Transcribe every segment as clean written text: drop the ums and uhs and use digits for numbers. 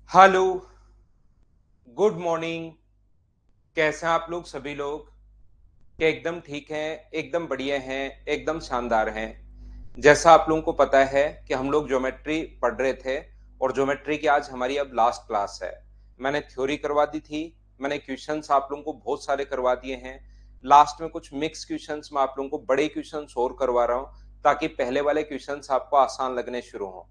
Hello, good morning. कैसे हैं आप लोग सभी लोग? क्या एकदम ठीक हैं, एकदम बढ़िया हैं, एकदम शानदार हैं? जैसा आप लोगों को पता है कि हम लोग ज्योमेट्री पढ़ रहे थे और ज्योमेट्री की आज हमारी अब लास्ट क्लास है। मैंने थ्योरी करवा दी थी, मैंने क्वेश्चंस आप लोगों को बहुत सारे करवा दिए हैं। लास्ट में कुछ मिक्स क्वेश्चंस मैं आप लोगों को बड़े क्वेश्चंस और करवा रहा हूँ ताकि पहले वाले क्वेश्चंस आपको आसान लगने शुरू हों।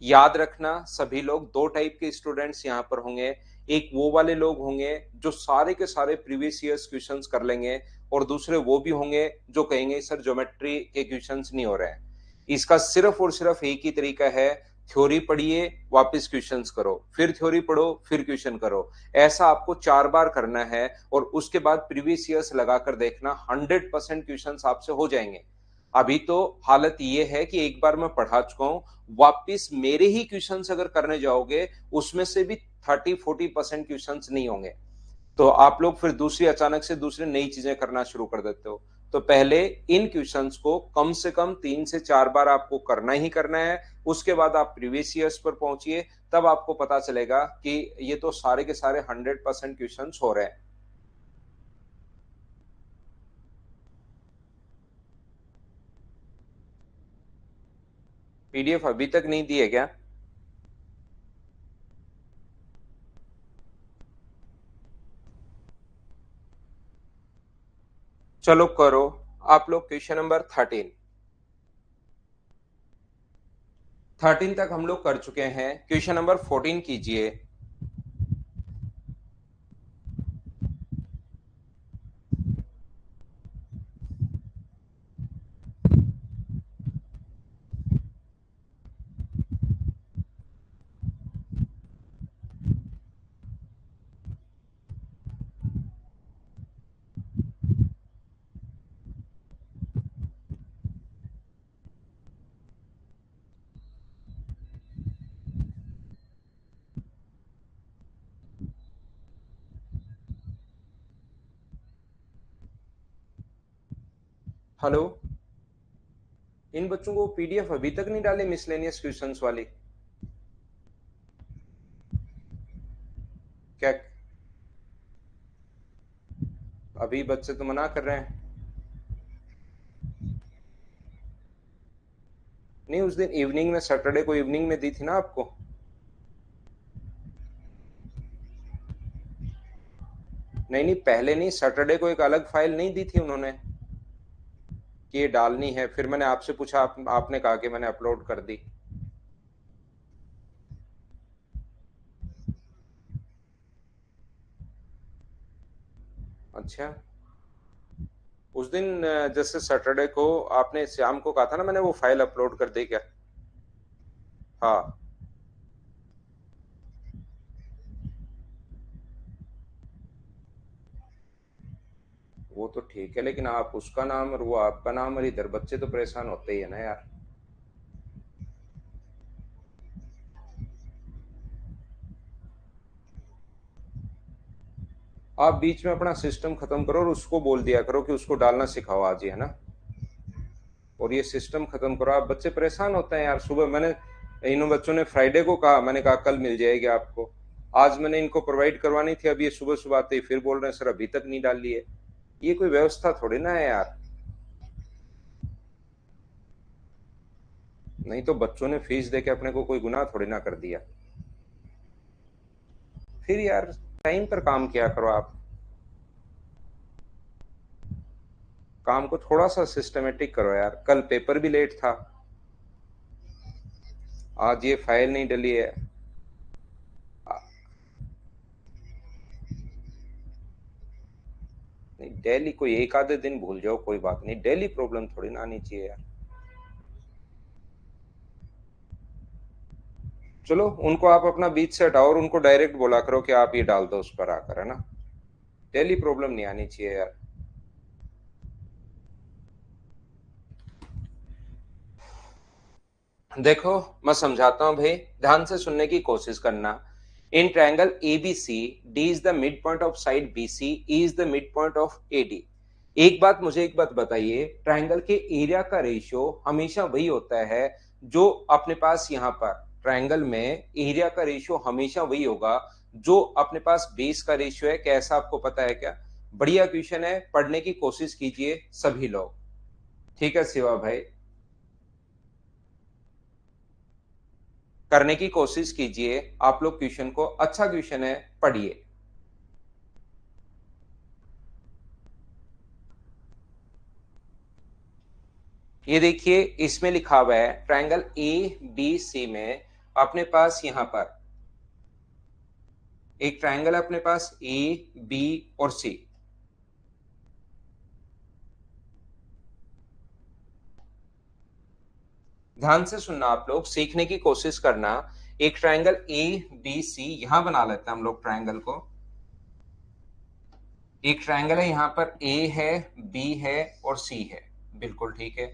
याद रखना सभी लोग दो टाइप के स्टूडेंट्स यहाँ पर होंगे। एक वो वाले लोग होंगे जो सारे के सारे प्रीवियस ईयर्स क्वेश्चंस कर लेंगे और दूसरे वो भी होंगे जो कहेंगे सर ज्योमेट्री के क्वेश्चंस नहीं हो रहे हैं। इसका सिर्फ और सिर्फ एक ही तरीका है, थ्योरी पढ़िए, वापस क्वेश्चंस करो, फिर थ्योरी पढ़ो, फिर क्वेश्चन करो। ऐसा आपको 4 बार करना है और उसके बाद प्रीवियस ईयर्स लगाकर देखना, 100% क्वेश्चंस आपसे हो जाएंगे। अभी तो हालत ये है कि एक बार मैं पढ़ा चुका हूँ, वापिस मेरे ही क्वेश्चंस अगर करने जाओगे उसमें से भी 30-40% क्वेश्चंस नहीं होंगे। तो आप लोग फिर दूसरी अचानक से दूसरी नई चीजें करना शुरू कर देते हो। तो पहले इन क्वेश्चंस को कम से कम 3 से 4 बार आपको करना ही करना है। उसके बाद आप प्रीवियस ईयर्स पर पहुंचिए, तब आपको पता चलेगा कि ये तो सारे के सारे 100% क्वेश्चंस हो रहे हैं। पीडीएफ अभी तक नहीं दी है क्या? चलो करो। आप लोग क्वेश्चन नंबर 13 तक हम लोग कर चुके हैं। क्वेश्चन नंबर 14 कीजिए। हेलो, इन बच्चों को पीडीएफ अभी तक नहीं डाली मिसलेनियस क्वेश्चंस वाली? क्या अभी बच्चे तो मना कर रहे हैं? नहीं, उस दिन इवनिंग में, सैटरडे को इवनिंग में दी थी ना आपको। नहीं नहीं, पहले नहीं, सैटरडे को एक अलग फाइल नहीं दी थी उन्होंने कि ये डालनी है? फिर मैंने आपसे पूछा, आपने कहा कि मैंने अपलोड कर दी। अच्छा, उस दिन जैसे सैटरडे को आपने श्याम को कहा था ना, मैंने वो फाइल अपलोड कर दी क्या? हाँ, वो तो ठीक है, लेकिन आप उसका नाम और वो आपका नाम, और इधर बच्चे तो परेशान होते ही है ना यार। आप बीच में अपना सिस्टम खत्म करो और उसको बोल दिया करो कि उसको डालना सिखाओ आज ही, है ना? और ये सिस्टम खत्म करो। आप बच्चे परेशान होते हैं यार। सुबह मैंने, इन बच्चों ने फ्राइडे को कहा, मैंने कहा कल मिल जाएगी आपको। आज मैंने इनको प्रोवाइड करवानी थी, अब ये सुबह सुबह आते ही फिर बोल रहे हैं सर अभी तक नहीं डाली है। ये कोई व्यवस्था थोड़ी ना है यार। नहीं तो बच्चों ने फीस दे के अपने को कोई गुनाह थोड़ी ना कर दिया। फिर यार टाइम पर काम किया करो आप। काम को थोड़ा सा सिस्टमेटिक करो यार। कल पेपर भी लेट था, आज ये फाइल नहीं डली है। नहीं, डेली कोई एक आधे दिन भूल जाओ कोई बात नहीं, डेली प्रॉब्लम थोड़ी ना आनी चाहिए यार। चलो उनको आप अपना बीच से हटाओ और उनको डायरेक्ट बोला करो कि आप ये डाल दो उस पर आकर, है ना? डेली प्रॉब्लम नहीं आनी चाहिए यार। देखो, मैं समझाता हूँ भाई, ध्यान से सुनने की कोशिश करना। In triangle ABC, D is the midpoint of side BC, E is the midpoint of AD. एक बात बताइए, ट्रायंगल के एरिया का रेशियो हमेशा वही होता है जो अपने पास यहाँ पर ट्रायंगल में एरिया का रेशियो हमेशा वही होगा जो अपने पास बेस का रेशियो है। कैसा आपको पता है क्या? बढ़िया क्वेश्चन है, पढ़ने की कोशिश कीजिए सभी लोग। ठीक है शिवा भाई, करने की कोशिश कीजिए आप लोग क्वेश्चन को, अच्छा क्वेश्चन है, पढ़िए। ये देखिए इसमें लिखा हुआ है ट्रायंगल ए बी सी में अपने पास यहां पर एक ट्रायंगल अपने पास ए बी और सी। ध्यान से सुनना आप लोग, सीखने की कोशिश करना। एक ट्रायंगल ए बी सी यहां बना लेते हैं हम लोग ट्रायंगल को। एक ट्रायंगल है यहां पर, ए है, बी है और सी है, बिल्कुल ठीक है।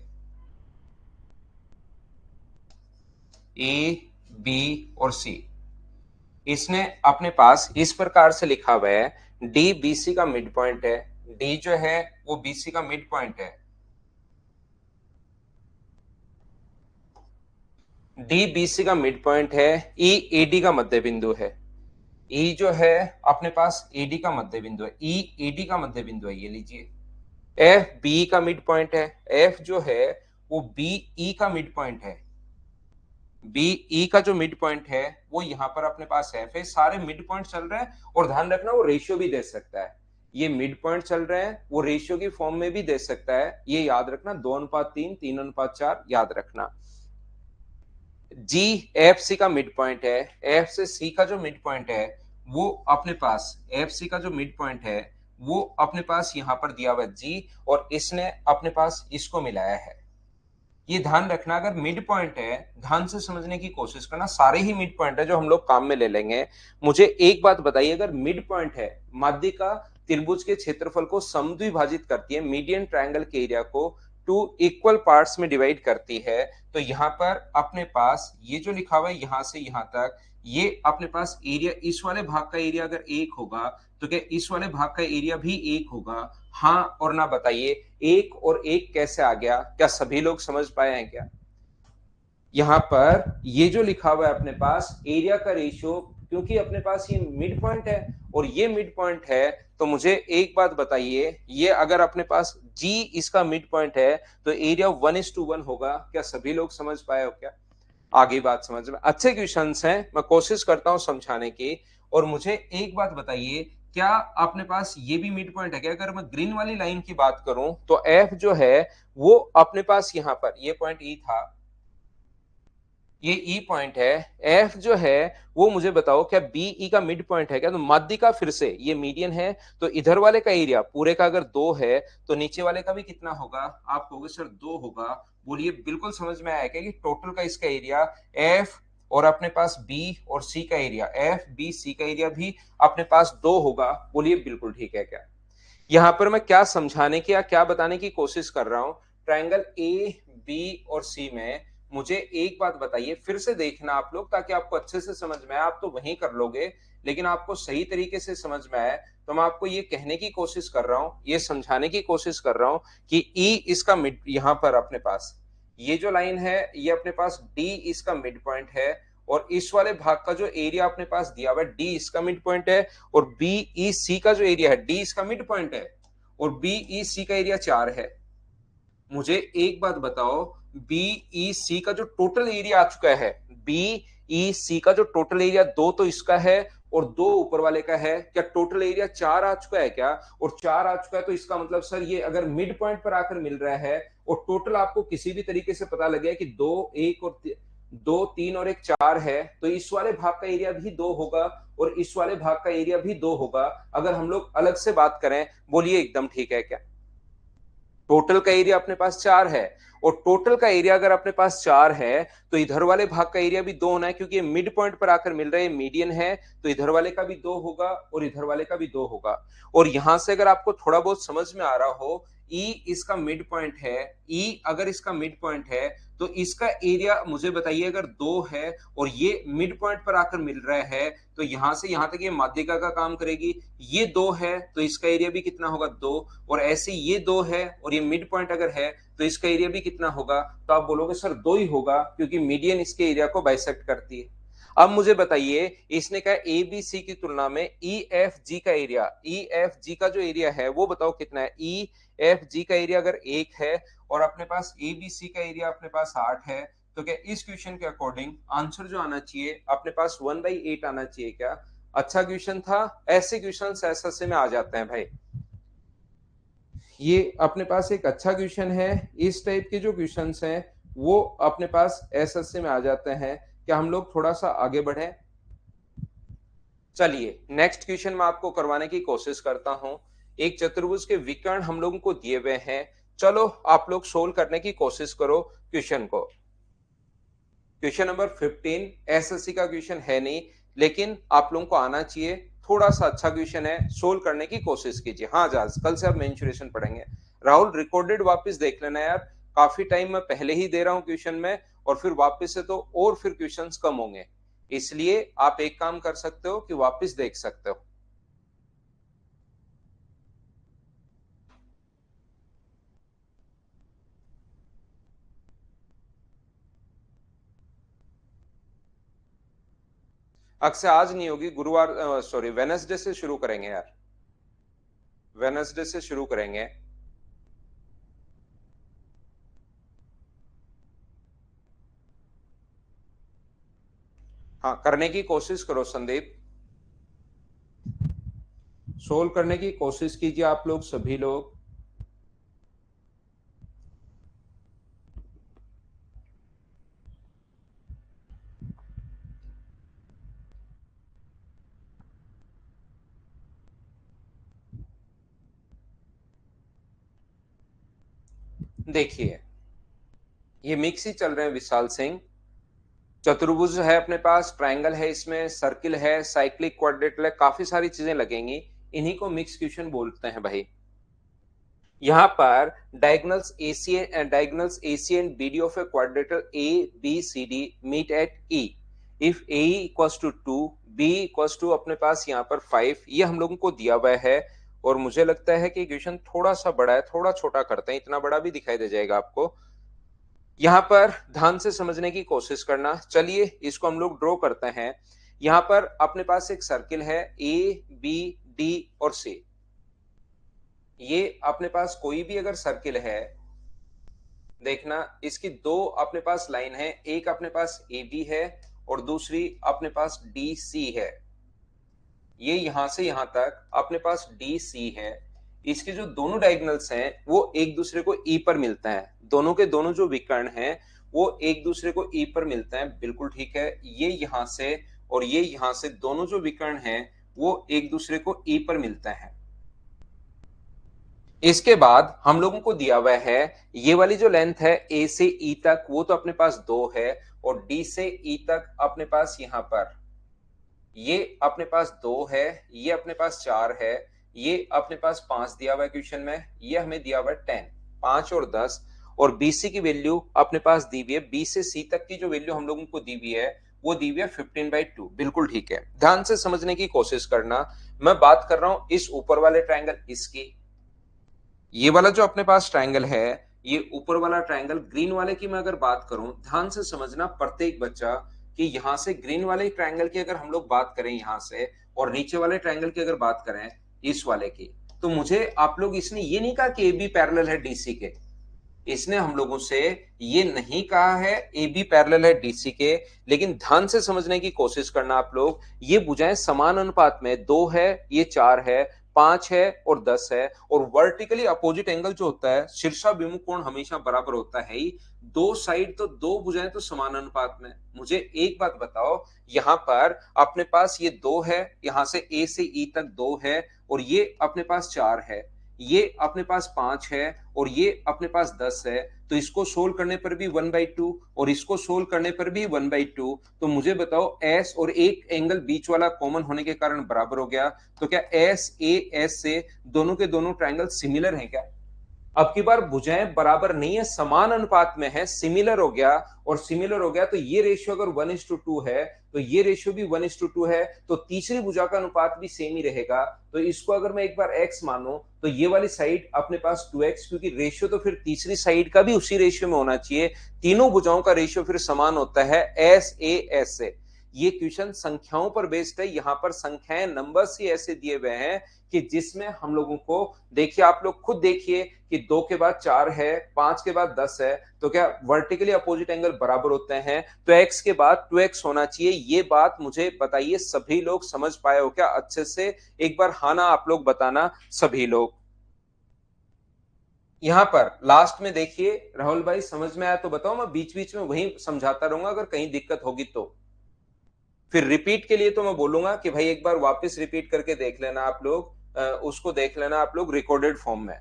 ए बी और सी, इसने अपने पास इस प्रकार से लिखा हुआ है, डी बीसी का मिड पॉइंट है। डी जो है वो बीसी का मिड पॉइंट है। डी बीसी का मिड पॉइंट है। ई एडी का मध्य बिंदु है। ई जो है अपने पास एडी का मध्य बिंदु है। ई एडी का मध्य बिंदु है, ये लीजिए। एफ बी का मिड पॉइंट है। एफ जो है वो बी ई का मिड पॉइंट है। बी ई का जो मिड पॉइंट है वो यहां पर अपने पास एफ है। सारे मिड पॉइंट चल रहे हैं, और ध्यान रखना वो रेशियो भी दे सकता है। ये मिड पॉइंट चल रहे हैं, वो रेशियो की फॉर्म में भी दे सकता है, ये याद रखना। 2:3, 3:4 याद रखना। जी एफ सी का मिड पॉइंट है। एफ से सी का जो मिड पॉइंट है वो अपने पास, एफ सी का जो मिड पॉइंट है वो अपने पास यहां पर दिया हुआ है जी, और इसने अपने पास इसको मिलाया है। ये ध्यान रखना, अगर मिड पॉइंट है, ध्यान से समझने की कोशिश करना, सारे ही मिड पॉइंट है जो हम लोग काम में ले लेंगे। मुझे एक बात बताइए, अगर मिड पॉइंट है, माध्यिका त्रिभुज के क्षेत्रफल को समद्विभाजित करती है, मीडियन ट्रायंगल के एरिया को टू इक्वल पार्ट्स में डिवाइड करती है, तो यहां पर अपने पास ये जो लिखा हुआ है यहां से यहां तक, ये अपने पास एरिया, इस वाले भाग का एरिया अगर एक होगा तो क्या इस वाले भाग का एरिया भी एक होगा? हाँ और ना बताइए, एक और एक कैसे आ गया? क्या सभी लोग समझ पाए हैं क्या? यहां पर ये जो लिखा हुआ है अपने पास एरिया का रेशियो, क्योंकि अपने पास ये मिड पॉइंट है और ये मिड पॉइंट है, तो मुझे एक बात बताइए, ये अगर अपने पास जी इसका मिड पॉइंट है तो एरिया 1:1 होगा। क्या सभी लोग समझ पाए हो क्या? आगे बात समझ में, अच्छे क्वेश्चंस हैं, मैं कोशिश करता हूं समझाने की। और मुझे एक बात बताइए, क्या अपने पास ये भी मिड पॉइंट है क्या? अगर मैं ग्रीन वाली लाइन की बात करूं तो एफ जो है वो अपने पास यहां पर, ये पॉइंट ई था, ये ई पॉइंट है। एफ जो है वो मुझे बताओ क्या बी ई का मिड पॉइंट है क्या? तो माध्यिका फिर से ये मीडियन है, तो इधर वाले का एरिया पूरे का अगर 2 है तो नीचे वाले का भी कितना होगा? आप कहोगे सर 2 होगा। बोलिए बिल्कुल समझ में आया क्या कि टोटल का इसका एरिया एफ और अपने पास बी और सी का एरिया, एफ बी सी का एरिया भी अपने पास 2 होगा? बोलिए बिल्कुल ठीक है क्या? यहां पर मैं क्या समझाने की या क्या बताने की कोशिश कर रहा हूं, ट्रायंगल ए बी और सी में मुझे एक बात बताइए, फिर से देखना आप लोग ताकि आपको अच्छे से समझ में आए। आप तो वहीं कर लोगे, लेकिन आपको सही तरीके से समझ में आए तो मैं आपको ये कहने की कोशिश कर रहा हूं, ये समझाने की कोशिश कर रहा हूं कि ई इसका मिड, यहां पर अपने पास ये जो लाइन है ये अपने पास डी इसका मिड पॉइंट है, और इस वाले भाग का जो एरिया अपने पास दिया हुआ है डी इसका मिड पॉइंट है, और बी ई सी का जो एरिया है डी इसका मिड पॉइंट है, और बी ई सी का एरिया 4 है। मुझे एक बात बताओ, बी ई सी का जो टोटल एरिया आ चुका है, बी ई सी का जो टोटल एरिया 2 तो इसका है और 2 ऊपर वाले का है, क्या टोटल एरिया 4 आ चुका है क्या? और 4 आ चुका है तो इसका मतलब सर ये अगर मिड पॉइंट पर आकर मिल रहा है और टोटल आपको किसी भी तरीके से पता लग गया कि 2 1 और 2 3 और 1 4 है, तो इस वाले भाग का एरिया भी 2 होगा और इस वाले भाग का एरिया भी 2 होगा। अगर हम लोग अलग से बात करें, बोलिए एकदम ठीक है क्या? टोटल का एरिया अपने पास 4 है, और टोटल का एरिया अगर अपने पास 4 है तो इधर वाले भाग का एरिया भी 2 होना है, क्योंकि ये मिड पॉइंट पर आकर मिल रहा है, मीडियन है, तो इधर वाले का भी 2 होगा और इधर वाले का भी 2 होगा। और यहां से अगर आपको थोड़ा बहुत समझ में आ रहा हो, ई इसका मिड पॉइंट है, ई अगर इसका मिड पॉइंट है तो इसका एरिया मुझे बताइए, अगर 2 है और ये मिड पॉइंट पर आकर मिल रहा है तो यहां से यहां तक ये माध्यिका का काम करेगी। ये 2 है तो इसका एरिया भी कितना होगा 2, और ऐसे ये 2 है और ये मिड पॉइंट अगर है तो इसका एरिया भी कितना होगा, तो आप बोलोगे सर 2 ही होगा क्योंकि मीडियन इसके एरिया को बाइसेक्ट करती है। अब मुझे बताइए, इसने कहा ए बी सी की तुलना में ई एफ जी का एरिया, ई एफ जी का जो एरिया है वो बताओ कितना है। ई एफ जी का एरिया अगर 1 है और अपने पास ए बी सी का एरिया अपने पास 8 है, तो क्या इस क्वेश्चन के अकॉर्डिंग आंसर जो आना चाहिए अपने पास 1/8 आना चाहिए क्या? अच्छा क्वेश्चन था। ऐसे क्वेश्चन एसएससी में आ जाते हैं भाई, ये अपने पास एक अच्छा क्वेश्चन है। इस टाइप के जो क्वेश्चंस हैं वो अपने पास एसएससी में आ जाते हैं। क्या हम लोग थोड़ा सा आगे बढ़े? चलिए नेक्स्ट क्वेश्चन मैं आपको करवाने की कोशिश करता हूं। एक चतुर्भुज के विकर्ण हम लोगों को दिए हुए हैं, चलो आप लोग सोल्व करने की कोशिश करो क्वेश्चन को। क्वेश्चन नंबर 15 एसएससी का क्वेश्चन है नहीं, लेकिन आप लोगों को आना चाहिए। थोड़ा सा अच्छा क्वेश्चन है, सोल्व करने की कोशिश कीजिए। हाँ जाज, कल से आप मेंसुरेशन पढ़ेंगे। राहुल रिकॉर्डेड वापस देख लेना यार, काफी टाइम मैं पहले ही दे रहा हूं क्वेश्चन में, और फिर वापस से तो और फिर क्वेश्चंस कम होंगे, इसलिए आप एक काम कर सकते हो कि वापस देख सकते हो। अक्सर आज नहीं होगी, गुरुवार सॉरी वेनसडे से शुरू करेंगे यार, वेनसडे से शुरू करेंगे। हाँ करने की कोशिश करो संदीप, सोल्व करने की कोशिश कीजिए आप लोग सभी लोग। देखिए ये मिक्स ही चल रहे हैं विशाल सिंह। चतुर्भुज है अपने पास, ट्रायंगल है, इसमें सर्किल है, साइक्लिक क्वाड्रेटल है, काफी सारी चीजें लगेंगी, इन्हीं को मिक्स क्वेश्चन बोलते हैं भाई। यहाँ पर diagonals AC and BD of a quadrilateral ABCD meet at E if AE equals to 2, B equals to अपने पास यहाँ पर 5, ये हम लोगों को दिया हुआ है। और मुझे लगता है कि क्वेश्चन थोड़ा सा बड़ा है, थोड़ा छोटा करते हैं, इतना बड़ा भी दिखाई दे जाएगा आपको। यहाँ पर ध्यान से समझने की कोशिश करना। चलिए इसको हम लोग ड्रॉ करते हैं। यहाँ पर अपने पास एक सर्किल है ABD और C। ये अपने पास कोई भी अगर सर्किल है, देखना इसकी दो अपने पास लाइन है, एक अपने पास ए बी है और दूसरी अपने पास डी सी है। ये यहां से यहां तक अपने पास डी सी है। इसके जो दोनों डायगोनल्स हैं वो एक दूसरे को ई पर मिलते हैं, दोनों के दोनों जो विकर्ण हैं वो एक दूसरे को ई पर मिलते हैं, बिल्कुल ठीक है। ये यहां से और ये यहां से दोनों जो विकर्ण हैं वो एक दूसरे को ई पर मिलते हैं। इसके बाद हम लोगों को दिया हुआ है ये वाली जो लेंथ है ए से ई तक, वो तो अपने पास 2 है, और डी से ई तक अपने पास यहां पर ये अपने पास 2 है, ये अपने पास 4 है, ये अपने पास 5 दिया हुआ है क्वेश्चन में, ये हमें दिया हुआ है 10, 5 और 10। और बीसी की वैल्यू अपने पास दी हुई है, बी से सी तक की जो वैल्यू हम लोगों को दी हुई है वो दी हुई है 15/2, बिल्कुल ठीक है। ध्यान से समझने की कोशिश करना, मैं बात कर रहा हूं इस ऊपर वाले ट्रायंगल इसकी। ये वाला जो अपने पास ट्रायंगल है, ये ऊपर वाला ट्रायंगल, ग्रीन वाले की मैं अगर बात करूं, ध्यान से समझना प्रत्येक बच्चा, कि यहां से ग्रीन वाले ट्रायंगल की अगर हम लोग बात करें यहां से, और नीचे वाले ट्रायंगल की अगर बात करें इस वाले की, तो मुझे आप लोग, इसने ये नहीं कहा कि ए बी पैरेलल है डीसी के, इसने हम लोगों से ये नहीं कहा है ए बी पैरेलल है डीसी के, लेकिन ध्यान से समझने की कोशिश करना आप लोग। ये भुजाएं समान अनुपात में, 2 है, ये 4 है, 5 है और 10 है। और वर्टिकली अपोजिट एंगल जो होता है, शीर्षाभिमुख कोण हमेशा बराबर होता है ही। दो साइड तो, दो भुजाएं तो समान अनुपात में। मुझे एक बात बताओ, यहां पर अपने पास ये 2 है, यहां से ए से ई तक 2 है, और ये अपने पास 4 है, ये अपने पास 5 है, और ये अपने पास 10 है। तो इसको सोल्व करने पर भी 1/2 और इसको सोल्व करने पर भी 1/2। तो मुझे बताओ एस और एक एंगल बीच वाला कॉमन होने के कारण बराबर हो गया, तो क्या एस ए एस से दोनों के दोनों ट्रायंगल सिमिलर हैं क्या? अब की बार भुजाएं बराबर नहीं है, समान अनुपात में है, सिमिलर हो गया। और सिमिलर हो गया तो ये रेशियो अगर 1:2 है तो ये रेशियो भी 1:2 है, तो तीसरी भुजा का अनुपात भी सेम ही रहेगा। तो इसको अगर मैं एक बार x मानूं तो ये वाली साइड अपने पास 2x, क्योंकि रेशियो तो फिर तीसरी साइड का भी उसी रेशियो में होना चाहिए। तीनों भुजाओं का रेशियो फिर समान होता है एस ए एस से। ये क्वेश्चन संख्याओं पर बेस्ड है, यहां पर संख्याएं नंबर्स ही ऐसे दिए हुए हैं कि जिसमें हम लोगों को, देखिए आप लोग खुद देखिए कि 2 के बाद 4 है, 5 के बाद 10 है, तो क्या वर्टिकली अपोजिट एंगल बराबर होते हैं? तो x के बाद 2x होना चाहिए। ये बात मुझे बताइए सभी लोग समझ पाए हो क्या अच्छे से? एक बार हाँ ना आप लोग बताना सभी लोग। यहां पर लास्ट में देखिए राहुल भाई, समझ में आया तो बताओ, मैं बीच बीच में वही समझाता रहूंगा, अगर कहीं दिक्कत होगी तो। फिर रिपीट के लिए तो मैं बोलूंगा कि भाई एक बार वापस रिपीट करके देख लेना आप लोग, उसको देख लेना आप लोग रिकॉर्डेड फॉर्म में।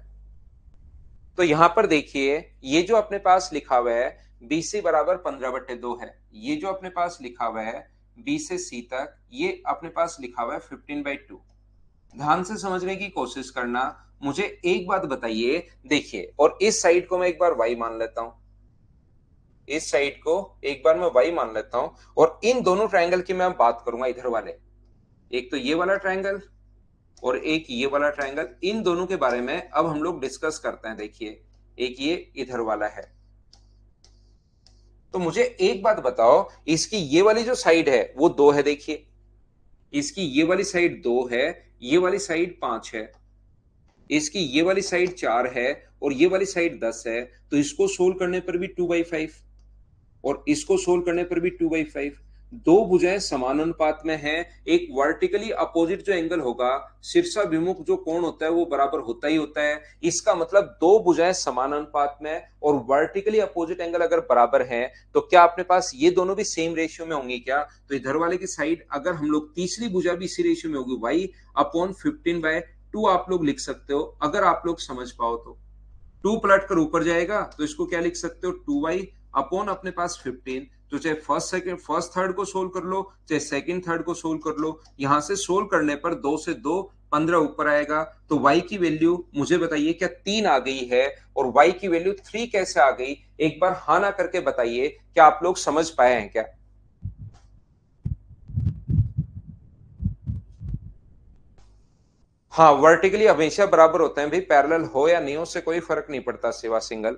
तो यहां पर देखिए ये जो अपने पास लिखा हुआ है BC बराबर 15/2 है, ये जो अपने पास लिखा हुआ है B से C तक, ये अपने पास लिखा हुआ है 15/2। ध्यान से समझने की कोशिश करना। मुझे एक बात बताइए, देखिए, और इस साइड को मैं एक बार y मान लेता हूं, इस साइड को एक बार मैं y मान लेता हूं, और इन दोनों ट्रायंगल की मैं बात करूंगा इधर वाले, एक तो ये वाला ट्रायंगल और एक ये वाला ट्रायंगल, इन दोनों के बारे में अब हम लोग डिस्कस करते हैं। देखिए एक ये इधर वाला है, तो मुझे एक बात बताओ, इसकी ये वाली जो साइड है वो 2 है, देखिए इसकी ये वाली साइड 2 है, ये वाली साइड 5 है, इसकी ये वाली साइड 4 है और ये वाली साइड 10 है। तो इसको सोल्व करने पर भी 2/5 और इसको सोल्व करने पर भी 2/5। दो भुजाएं समानुपात में हैं। एक वर्टिकली अपोजिट जो एंगल होगा, शीर्षाभिमुख जो कोण होता है वो बराबर होता ही होता है। इसका मतलब दो भुजाएं समानुपात में और वर्टिकली अपोजिट एंगल अगर बराबर है तो क्या अपने पास ये दोनों भी सेम रेशियो में होंगी क्या? तो इधर वाले की साइड अगर हम लोग तीसरी भुजा भी इसी रेशियो में होगी, y/15/2 आप लोग लिख सकते हो अगर आप लोग समझ पाओ तो। 2 पलट कर ऊपर जाएगा तो इसको क्या लिख सकते हो, 2y अपॉन अपने पास 15। तो चाहे फर्स्ट थर्ड को सोल्व कर लो, चाहे सेकंड थर्ड को सोल्व कर लो, यहां से सोल्व करने पर 2 से 2 15 ऊपर आएगा। तो y की वैल्यू मुझे बताइए क्या 3 आ गई है? और y की वैल्यू 3 कैसे आ गई? एक बार हाँ ना करके बताइए, क्या आप लोग समझ पाए हैं क्या? हाँ, वर्टिकली हमेशा बराबर होते हैं भाई, पैरेलल हो या नहीं हो उससे कोई फर्क नहीं पड़ता सिवा सिंगल।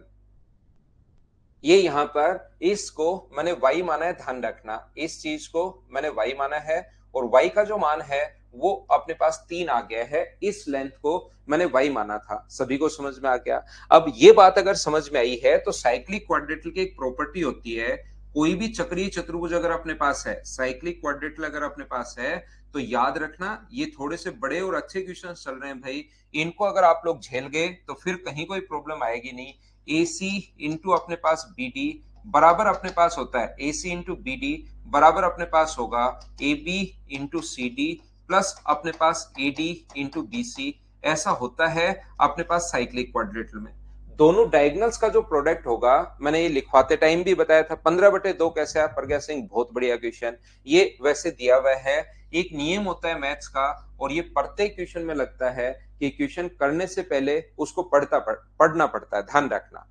ये यहां पर इसको मैंने y माना है, ध्यान रखना इस चीज को मैंने y माना है, और y का जो मान है वो अपने पास 3 आ गया है। इस लेंथ को मैंने y माना था, सभी को समझ में आ गया? अब ये बात अगर समझ में आई है तो साइक्लिक क्वाड्रेटल की एक प्रॉपर्टी होती है, कोई भी चक्रीय चतुर्भुज अगर अपने पास है, साइक्लिक क्वाड्रेटल अगर अपने पास है, तो याद रखना ये थोड़े से बड़े और अच्छे क्वेश्चन चल रहे हैं भाई, इनको अगर आप लोग झेल गए तो फिर कहीं कोई प्रॉब्लम आएगी नहीं। AC इंटू अपने पास BD बराबर अपने पास होता है, AC इंटू BD बराबर अपने पास होगा AB इंटू CD प्लस अपने पास AD इंटू BC। ऐसा होता है अपने पास साइक्लिक क्वाड्रेटल में। दोनों डायगोनल्स का जो प्रोडक्ट होगा, मैंने ये लिखवाते टाइम भी बताया था, 15/2 कैसे है प्रज्ञा सिंह, बहुत बढ़िया क्वेश्चन। ये वैसे दिया हुआ है, एक नियम होता है मैथ्स का, और ये प्रत्येक क्वेश्चन में लगता है कि क्वेश्चन करने से पहले उसको पढ़ना पड़ता है, ध्यान रखना।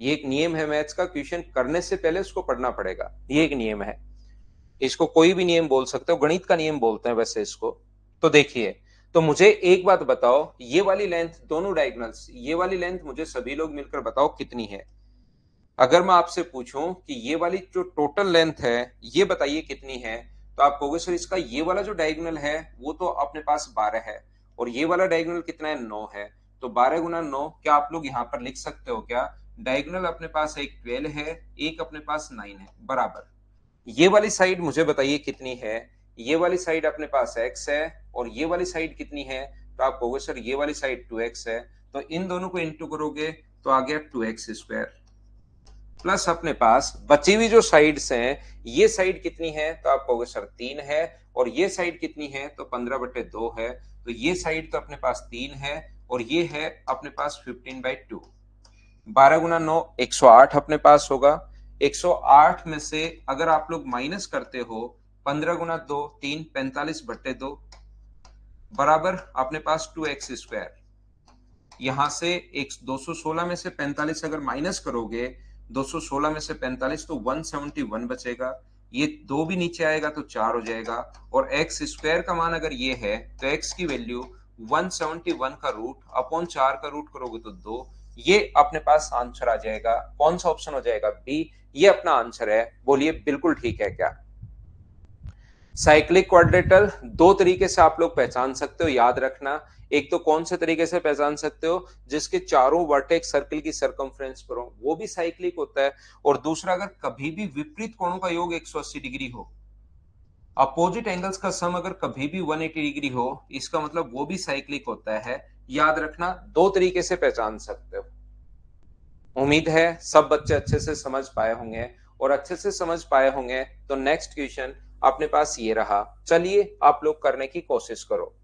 ये एक नियम है मैथ्स का, क्वेश्चन करने से पहले उसको पढ़ना पड़ेगा, ये एक नियम है। इसको कोई भी नियम बोल सकते हो, गणित का नियम बोलते हैं वैसे इसको। तो देखिए, तो मुझे एक बात बताओ, ये वाली लेंथ दोनों डायगोनल्स, ये वाली लेंथ मुझे सभी लोग मिलकर बताओ कितनी है? अगर मैं आपसे पूछूं कि ये वाली जो टोटल लेंथ है ये बताइए कितनी है, तो आप कहोगे सर इसका ये वाला जो डायगोनल है वो तो अपने पास 12 है, और ये वाला डायगोनल कितना है, 9 है। तो 12 गुना 9 क्या आप लोग यहाँ पर लिख सकते हो क्या? डायगोनल अपने पास एक 12 है, एक अपने पास 9 है, बराबर। ये वाली साइड मुझे बताइए कितनी है? ये वाली साइड अपने पास x है, और ये वाली साइड कितनी है? तो आप कहोगे सर ये वाली साइड 2x है। तो इन दोनों को इंटू करोगे तो आ गया 2x² प्लस अपने पास बची हुई जो साइड्स हैं, ये साइड कितनी है? तो आप कहोगे सर 3 है, और ये साइड कितनी है? तो 15/2 है। तो ये साइड तो अपने पास 3 है, और ये है अपने पास 15/2। 12 गुना 9 108 अपने पास होगा। 108 में से अगर आप लोग माइनस करते हो, 15 गुना 2 3 45/2 बराबर अपने पास 2x²। यहां से एक 216 में से 45 अगर माइनस करोगे, 216 में से 45 तो 171 बचेगा। ये 2 भी नीचे आएगा तो 4 हो जाएगा। और एक्स स्क्वायर का मान अगर ये है तो एक्स की वैल्यू 171 का रूट अपॉन 4 का रूट करोगे तो 2। ये अपने पास आंसर आ जाएगा। कौन सा ऑप्शन हो जाएगा? बी। ये अपना आंसर है। बोलिए बिल्कुल ठीक है क्या? साइक्लिक क्वाड्रेटल दो तरीके से आप लोग पहचान सकते हो, याद रखना। एक तो कौन से तरीके से पहचान सकते हो? जिसके चारों वर्टेक्स सर्किल की सरकमफ्रेंस पर हो, वो भी साइक्लिक होता है। और दूसरा, अगर कभी भी विपरीत कोणों का योग 180 डिग्री हो, अपोजिट एंगल्स का सम अगर कभी भी 180 डिग्री हो, इसका मतलब वो भी साइक्लिक होता है। याद रखना, दो तरीके से पहचान सकते हो। उम्मीद है सब बच्चे अच्छे से समझ पाए होंगे, और अच्छे से समझ पाए होंगे तो नेक्स्ट क्वेश्चन अपने पास ये रहा। चलिए आप लोग करने की कोशिश करो।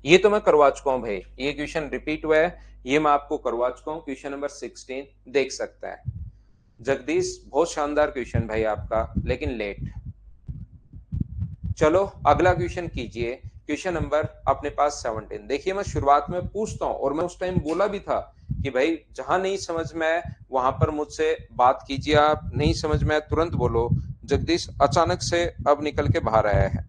ये तो मैं करवा चुका हूं भाई, ये क्वेश्चन रिपीट हुआ है, ये मैं आपको करवा चुका हूं। क्वेश्चन नंबर 16 देख सकता है जगदीश। बहुत शानदार क्वेश्चन भाई आपका, लेकिन लेट। चलो अगला क्वेश्चन कीजिए। क्वेश्चन नंबर अपने पास 17। देखिए मैं शुरुआत में पूछता हूं, और मैं उस टाइम बोला भी था कि भाई जहां नहीं समझ में वहां पर मुझसे बात कीजिए, आप नहीं समझ में तुरंत बोलो। जगदीश अचानक से अब निकल के बाहर आया है।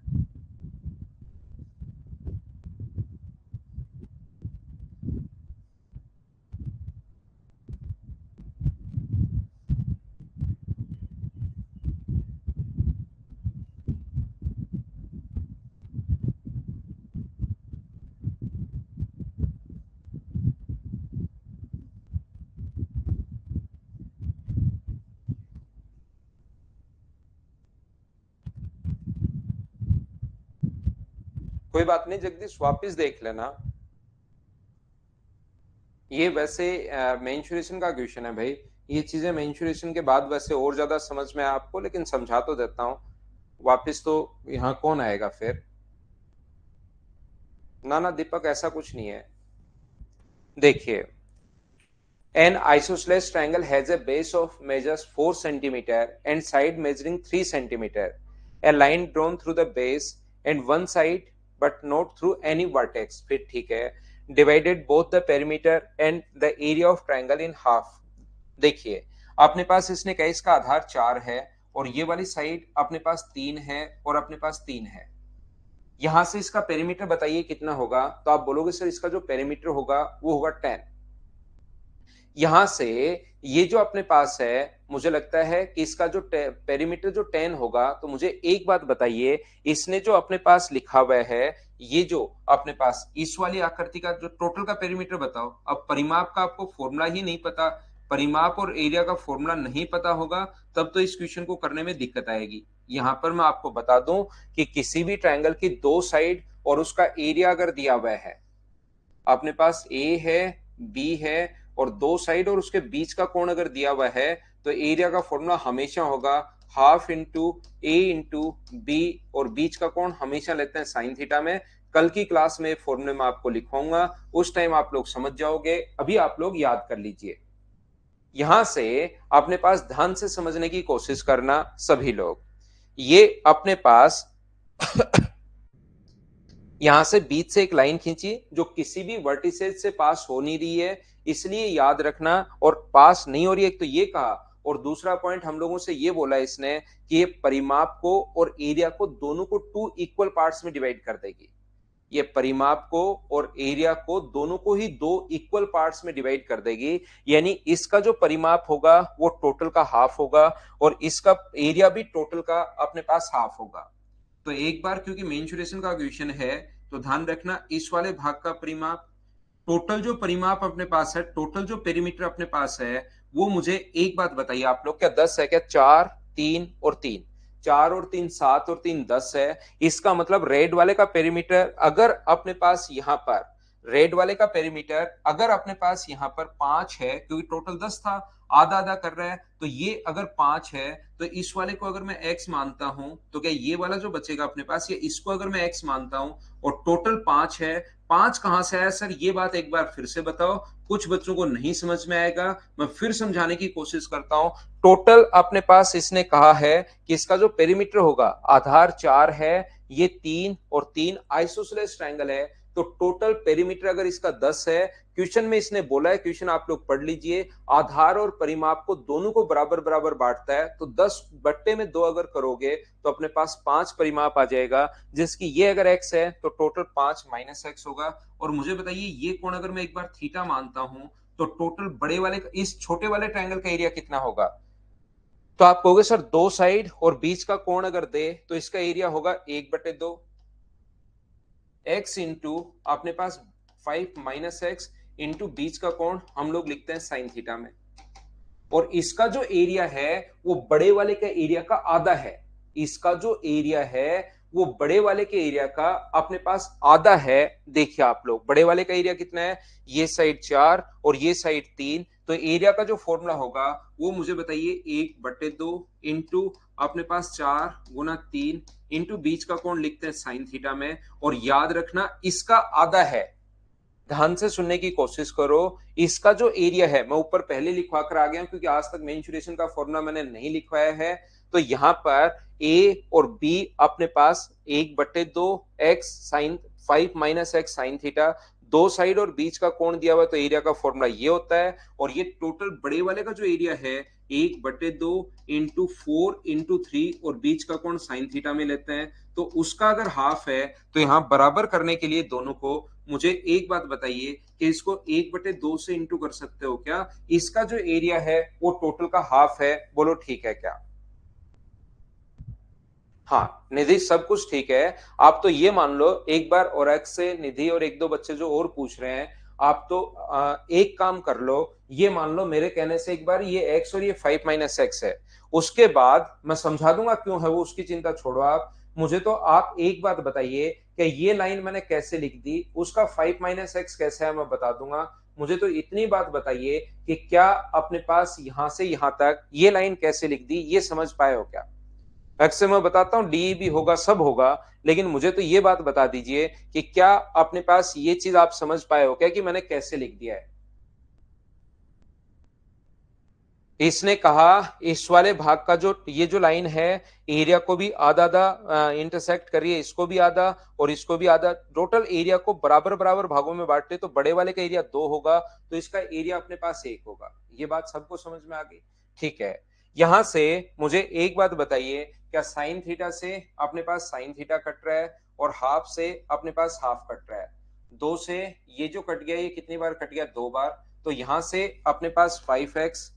कोई बात नहीं जगदीश, वापिस देख लेना। ये वैसे मेंशुरेशन का क्वेश्चन है भाई। ये चीजें मेंशुरेशन के बाद वैसे और ज्यादा समझ में आए आपको, लेकिन समझा तो देता हूँ। वापिस तो यहाँ कौन आएगा फिर? ना ना दीपक, ऐसा कुछ नहीं है। देखिए, an isosceles triangle has a base of measures 4 centimeter and side measuring 3 centimeter. A line drawn through the base and one side but not through any vertex, फिर ठीक है, divided both the perimeter and the area of triangle in half. देखिए, अपने पास इसने कहा इसका आधार 4 है, और ये वाली साइड अपने पास 3 है, और अपने पास 3 है। यहां से इसका पेरीमीटर बताइए कितना होगा? तो आप बोलोगे सर इसका जो पेरीमीटर होगा वो होगा 10। यहां से ये जो अपने पास है, मुझे लगता है कि इसका जो पेरीमीटर जो 10 होगा, तो मुझे एक बात बताइए, इसने जो अपने पास लिखा हुआ है, ये जो अपने पास इस वाली आकृति का जो टोटल का पेरीमीटर बताओ। अब परिमाप का आपको फॉर्मूला ही नहीं पता, परिमाप और एरिया का फॉर्मूला नहीं पता होगा, तब तो इस क्वेश्चन को करने में दिक्कत आएगी। यहां पर मैं आपको बता दूं कि किसी भी ट्रायंगल की दो साइड और उसका एरिया अगर दिया हुआ है, अपने पास ए है, बी है, और दो साइड और उसके बीच का कोण अगर दिया हुआ है, तो एरिया का फॉर्मूला हमेशा होगा हाफ इंटू ए इंटू बी, और बीच का कोण हमेशा लेते हैं साइन थीटा में। कल की क्लास में फॉर्मूले में आपको लिखवाऊंगा, उस टाइम आप लोग समझ जाओगे। अभी आप लोग याद कर लीजिए। यहां से अपने पास ध्यान से समझने की कोशिश करना सभी लोग। ये अपने पास यहां से बीच से एक लाइन खींची जो किसी भी वर्टिसेज से पास हो नहीं रही है, इसलिए याद रखना। और पास नहीं हो रही है, एक तो ये कहा, और दूसरा पॉइंट हम लोगों से ये बोला इसने कि ये परिमाप को और एरिया को दोनों को 2 इक्वल पार्ट्स में डिवाइड कर देगी। ये परिमाप को और एरिया को दोनों को ही 2 इक्वल पार्ट्स में डिवाइड कर देगी। यानी इसका जो परिमाप होगा वो टोटल का हाफ होगा, और इसका एरिया भी टोटल का अपने पास हाफ होगा। तो एक बार क्योंकि मेंसुरेशन का क्वेश्चन है, तो ध्यान रखना इस वाले भाग का परिमाप, टोटल जो परिमाप अपने पास है, टोटल जो पेरीमीटर अपने पास है, वो मुझे एक बात बताइए आप लोग, क्या 10 है क्या? 4 3 और 3, 4 और 3 7 और 3 10 है। इसका मतलब रेड वाले का पेरीमीटर अगर अपने पास यहां पर, रेड वाले का पेरीमीटर अगर अपने पास यहां पर 5 है, क्योंकि टोटल 10 था, आधा आधा कर रहा है, तो ये अगर 5 है, तो इस वाले को अगर मैं x मानता हूं, तो क्या ये वाला जो बचेगा अपने पास, ये इसको अगर मैं x मानता हूं, और टोटल 5 है। 5 कहां से आया सर? ये बात एक बार फिर से बताओ, कुछ बच्चों को नहीं समझ में आएगा, मैं फिर समझाने की कोशिश करता हूं। टोटल अपने पास इसने कहा है कि इसका जो पेरीमीटर होगा, आधार 4 है, ये 3 और 3 आइसोसेलेस ट्रायंगल है, तो तो टोटल पेरीमीटर अगर इसका 10 है, क्वेश्चन में इसने बोला है, क्वेश्चन आप लोग पढ़ लीजिए, आधार और परिमाप को दोनों को बराबर बराबर बांटता है, तो 10 बट्टे में 2 अगर करोगे तो अपने पास 5 परिमाप आ जाएगा, जिसकी ये अगर x है तो टोटल 5 माइनस x होगा। और मुझे बताइए ये कोण अगर मैं एक बार थीटा मानता हूं तो टोटल बड़े वाले इस छोटे वाले ट्रायंगल का एरिया कितना होगा? तो आप कहोगे सर दो साइड और बीच का कोण अगर दे तो इसका एरिया होगा 1/2 x इंटू अपने पास 5 माइनस एक्स इंटू बीच का कोण हम लोग लिखते हैं साइन थीटा में, और इसका जो एरिया है वो बड़े वाले के एरिया का आधा है। इसका जो एरिया है वो बड़े वाले के एरिया का अपने पास आधा है। देखिए आप लोग बड़े वाले का एरिया कितना है, ये साइड 4 और ये साइड 3, तो एरिया का जो फॉर्मूला होगा वो मुझे बताइए 1/2 इंटू अपने पास 4 गुना 3 इंटू बीच का कोण लिखते हैं साइन थीटा में, और याद रखना इसका आधा है। ध्यान से सुनने की कोशिश करो, इसका जो एरिया है मैं ऊपर पहले लिखवा कर आ गया क्योंकि आज तक मेंसुरेशन का फॉर्मूला मैंने नहीं लिखवाया है। तो यहां पर a और b अपने पास 1/2 x sine 5 minus x sine theta, दो साइड और बीच का कोण दिया हुआ, तो एरिया का फॉर्मूला ये होता है। और ये टोटल बड़े वाले का जो एरिया है 1/2 इंटू 4 इंटू 3 और बीच का कोण साइन थीटा में लेते हैं, तो उसका अगर हाफ है तो यहां बराबर करने के लिए दोनों को मुझे एक बात बताइए कि इसको 1/2 से इंटू कर सकते हो क्या? इसका जो एरिया है वो टोटल का हाफ है, बोलो ठीक है क्या? हाँ निधि सब कुछ ठीक है। आप तो ये मान लो एक बार और एक्स से निधि और एक दो बच्चे जो और पूछ रहे हैं, आप तो एक काम कर लो, ये मान लो मेरे कहने से एक बार ये एक्स और ये 5 माइनस एक्स है, उसके बाद मैं समझा दूंगा क्यों है वो, उसकी चिंता छोड़ो आप। मुझे तो आप एक बात बताइए कि ये लाइन मैंने कैसे लिख दी, उसका 5 माइनस एक्स कैसे है मैं बता दूंगा। मुझे तो इतनी बात बताइए कि क्या अपने पास यहां से यहां तक ये लाइन कैसे लिख दी, ये समझ पाए हो क्या? वैसे मैं बताता हूँ डी भी होगा सब होगा, लेकिन मुझे तो ये बात बता दीजिए कि क्या अपने पास ये चीज आप समझ पाए हो क्या कि मैंने कैसे लिख दिया है? इसने कहा इस वाले भाग का जो ये जो लाइन है एरिया को भी आधा आधा इंटरसेक्ट करिए, इसको भी आधा और इसको भी आधा, टोटल एरिया को बराबर बराबर भागों में बांटते तो बड़े वाले का एरिया 2 होगा, तो इसका एरिया अपने पास 1 होगा। ये बात सबको समझ में आ गई? ठीक है, यहां से मुझे एक बात बताइए, क्या साइन थीटा से अपने पास साइन थीटा कट रहा है और हाफ से अपने पास हाफ कट रहा है? दो से ये जो कट गया ये कितनी बार कट गया? 2 बार। तो यहां से अपने पास 5x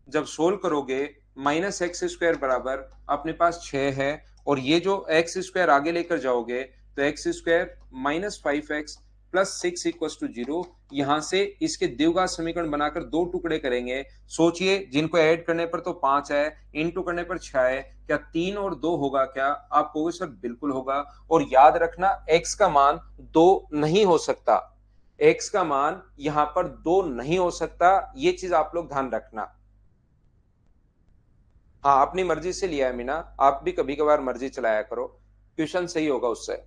जब सोल्व करोगे माइनस एक्स स्क्वायर बराबर अपने पास 6 है, और ये जो एक्स स्क्वायर आगे लेकर जाओगे तो x square minus 5x plus 6 equal to 0। यहां से इसके द्विघात समीकरण बनाकर दो टुकड़े करेंगे, सोचिए जिनको ऐड करने पर तो 5 है, इनटू करने पर 6 है, क्या 3 और 2 होगा क्या? आप कहोगे सर बिल्कुल होगा। और याद रखना x का मान 2 नहीं हो सकता, x का मान यहां पर 2 नहीं हो सकता, ये चीज आप लोग ध्यान रखना। हाँ अपनी मर्जी से लिया है मीना, आप भी कभी कभार मर्जी चलाया करो, ट्यूशन सही होगा उससे।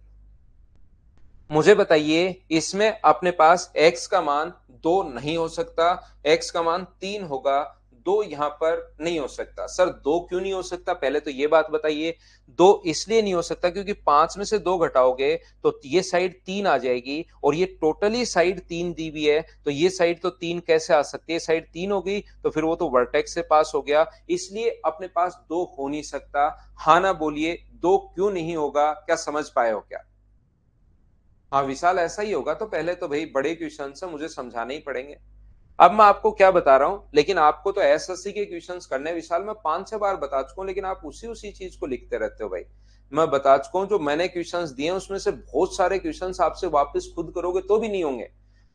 मुझे बताइए इसमें अपने पास x का मान 2 नहीं हो सकता, x का मान 3 होगा, 2 यहां पर नहीं हो सकता। सर 2 क्यों नहीं हो सकता, पहले तो ये बात बताइए। 2 इसलिए नहीं हो सकता क्योंकि 5 में से 2 घटाओगे तो ये साइड 3 आ जाएगी, और ये टोटली साइड 3 दी हुई है, तो ये साइड तो 3 कैसे आ सकती है? साइड 3 हो गई तो फिर वो तो वर्टेक्स से पास हो गया, इसलिए अपने पास 2 हो नहीं सकता। हाँ ना बोलिए 2 क्यों नहीं होगा, क्या समझ पाए हो क्या? हाँ विशाल ऐसा ही होगा, तो पहले तो भाई बड़े क्वेश्चन से मुझे समझाने ही पड़ेंगे। अब मैं आपको क्या बता रहा हूं, लेकिन आपको तो एसएससी के क्वेश्चंस करने हैं विशाल, मैं 5-6 बार बता चुका हूं, लेकिन आप उसी उसी चीज को लिखते रहते हो भाई। मैं बता चुका हूं जो मैंने क्वेश्चंस दिए उसमें से बहुत सारे क्वेश्चंस आपसे वापस खुद करोगे तो भी नहीं होंगे,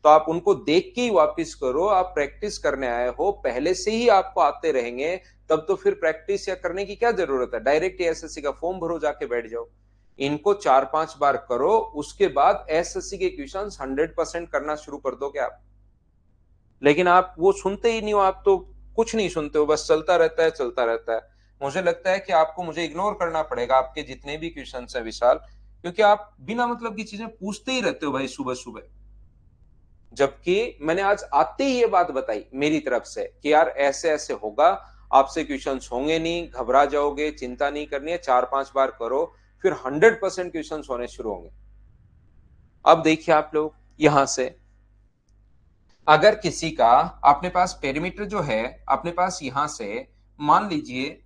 तो आप उनको देख के ही वापस करो। आप प्रैक्टिस करने आए हो, पहले से ही आपको आते रहेंगे, तब तो फिर प्रैक्टिस या करने की क्या जरूरत है? डायरेक्ट एसएससी का फॉर्म भरो, जाके बैठ जाओ। इनको 4-5 बार करो, उसके बाद एसएससी के क्वेश्चंस 100% करना शुरू कर दोगे आप। लेकिन आप वो सुनते ही नहीं हो, आप तो कुछ नहीं सुनते हो, बस चलता रहता है चलता रहता है। मुझे लगता है कि आपको मुझे इग्नोर करना पड़ेगा आपके जितने भी क्वेश्चंस हैं विशाल, क्योंकि आप बिना मतलब की चीजें पूछते ही रहते हो भाई सुबह सुबह। जबकि मैंने आज आते ही ये बात बताई मेरी तरफ से कि यार ऐसे ऐसे होगा, आपसे क्वेश्चंस होंगे नहीं, घबरा जाओगे, चिंता नहीं करनी है, 4-5 बार करो, फिर 100% क्वेश्चंस होने शुरू होंगे। अब देखिए आप लोग यहां से, अगर किसी का अपने पास पेरीमीटर जो है अपने पास यहां से, मान लीजिए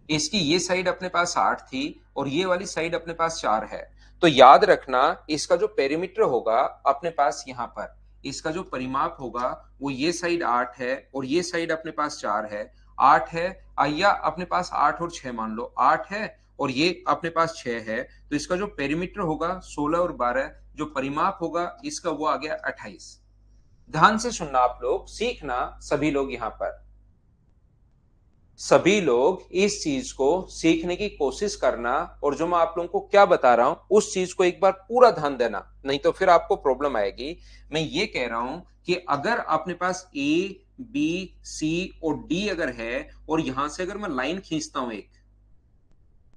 इसकी ये साइड अपने पास 8 थी और ये वाली साइड अपने पास 4 है, तो याद रखना इसका जो पेरीमीटर होगा अपने पास यहां पर, इसका जो परिमाप होगा वो ये साइड 8 है और ये साइड अपने पास 4 है। 8 है, या अपने पास 8 और 6 मान लो, 8 है और ये अपने पास 6 है, तो इसका जो पेरीमीटर होगा 16 और 12, जो परिमाप होगा इसका वो आ गया 28। ध्यान से सुनना आप लोग, सीखना सभी लोग, यहां पर सभी लोग इस चीज को सीखने की कोशिश करना, और जो मैं आप लोगों को क्या बता रहा हूं उस चीज को एक बार पूरा ध्यान देना, नहीं तो फिर आपको प्रॉब्लम आएगी। मैं ये कह रहा हूं कि अगर अपने पास ए बी सी और डी अगर है, और यहां से अगर मैं लाइन खींचता हूं एक,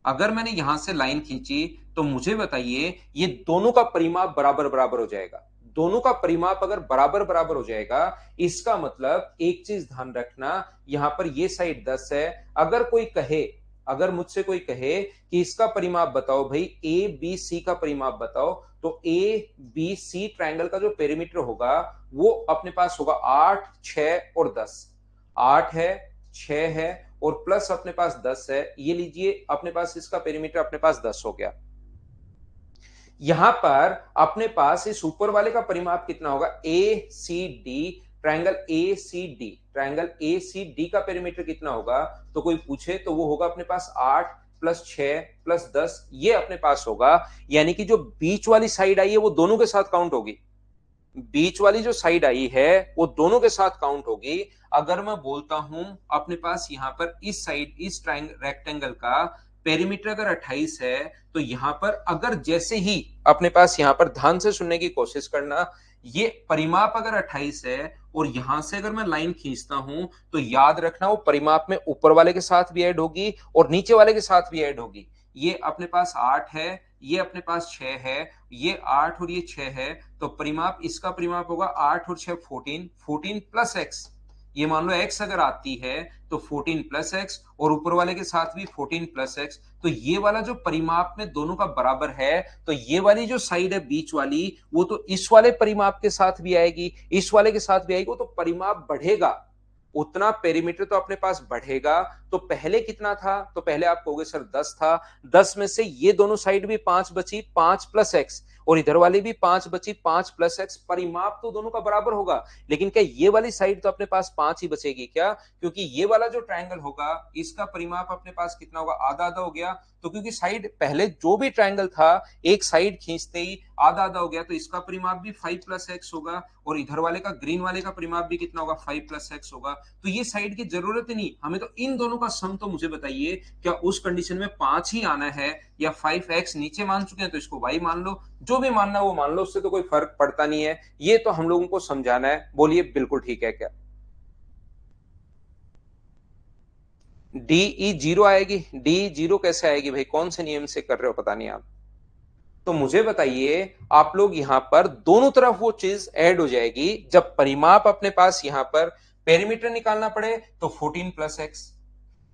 अगर मैंने यहां से लाइन खींची, तो मुझे बताइए ये दोनों का परिमाप बराबर बराबर हो जाएगा। दोनों का परिमाप अगर बराबर बराबर हो जाएगा, इसका मतलब एक चीज ध्यान रखना, यहां पर ये साइड 10 है। अगर कोई कहे, अगर मुझसे कोई कहे कि इसका परिमाप बताओ भाई, ए बी सी का परिमाप बताओ, तो ए बी सी ट्रायंगल का जो पेरीमीटर होगा वो अपने पास होगा 8, 6 और 10। 8 है, 6 है और प्लस अपने पास 10 है, ये लीजिए अपने पास इसका पेरीमीटर अपने पास 10 हो गया। यहां पर अपने पास इस ऊपर वाले का परिमाप कितना होगा, A C D, triangle A C D, triangle A C D का पेरीमीटर कितना होगा, तो कोई पूछे तो वो होगा अपने पास 8 प्लस 6 प्लस 10, ये अपने पास होगा। यानी कि जो बीच वाली साइड आई है वो दोनों के साथ काउंट होगी, बीच वाली जो साइड आई है वो दोनों के साथ काउंट होगी। अगर मैं बोलता हूं अपने पास यहां पर इस साइड, इस ट्रायंगल रेक्टेंगल का पेरीमीटर अगर 28 है, तो यहां पर अगर जैसे ही अपने पास, यहां पर ध्यान से सुनने की कोशिश करना, ये परिमाप अगर 28 है और यहां से अगर मैं लाइन खींचता हूं, तो याद रखना वो परिमाप में ऊपर वाले के साथ भी ऐड होगी और नीचे वाले के साथ भी ऐड होगी। ये अपने पास 8 है, ये अपने पास 6 है, ये 8 और ये 6 है, तो परिमाप, इसका परिमाप होगा 8 और 6 14, 14 प्लस एक्स, ये मान लो x अगर आती है तो 14 प्लस एक्स और ऊपर वाले के साथ भी 14 प्लस एक्स, तो ये वाला जो परिमाप में दोनों का बराबर है, तो ये वाली जो साइड है बीच वाली, वो तो इस वाले परिमाप के साथ भी आएगी, इस वाले के साथ भी आएगी, वो तो परिमाप बढ़ेगा, उतना पेरीमीटर तो अपने पास बढ़ेगा। तो पहले कितना था, तो पहले आप कहोगे सर 10 था, 10 में से ये दोनों साइड भी 5 बची, 5 प्लस एक्स, और इधर वाली भी 5 बची, 5 प्लस एक्स, परिमाप तो दोनों का बराबर होगा, लेकिन क्या ये वाली साइड तो अपने पास 5 ही बचेगी क्या, क्योंकि ये वाला जो ट्रायंगल होगा इसका परिमाप अपने पास कितना होगा, आधा आधा हो गया। तो क्योंकि साइड पहले जो भी ट्रायंगल था एक साइड खींचते ही आधा आधा हो गया, तो इसका परिमाप भी 5 प्लस एक्स होगा और इधर वाले का, ग्रीन वाले का परिमाप भी कितना होगा, 5 प्लस एक्स होगा। तो ये साइड की जरूरत ही नहीं हमें, तो इन दोनों का सम तो मुझे बताइए, क्या उस कंडीशन में 5 ही आना है या 5x नीचे मान चुके हैं तो इसको y मान लो, जो भी मानना वो मान लो, उससे तो कोई फर्क पड़ता नहीं है। ये तो हम लोगों को समझाना है, बोलिए बिल्कुल ठीक है क्या। डी ई जीरो आएगी, डी जीरो कैसे आएगी भाई, कौन से नियम से कर रहे हो पता नहीं आप। तो मुझे बताइए आप लोग, यहां पर दोनों तरफ वो चीज ऐड हो जाएगी जब परिमाप अपने पास यहां पर पेरीमीटर निकालना पड़े तो 14 प्लस एक्स,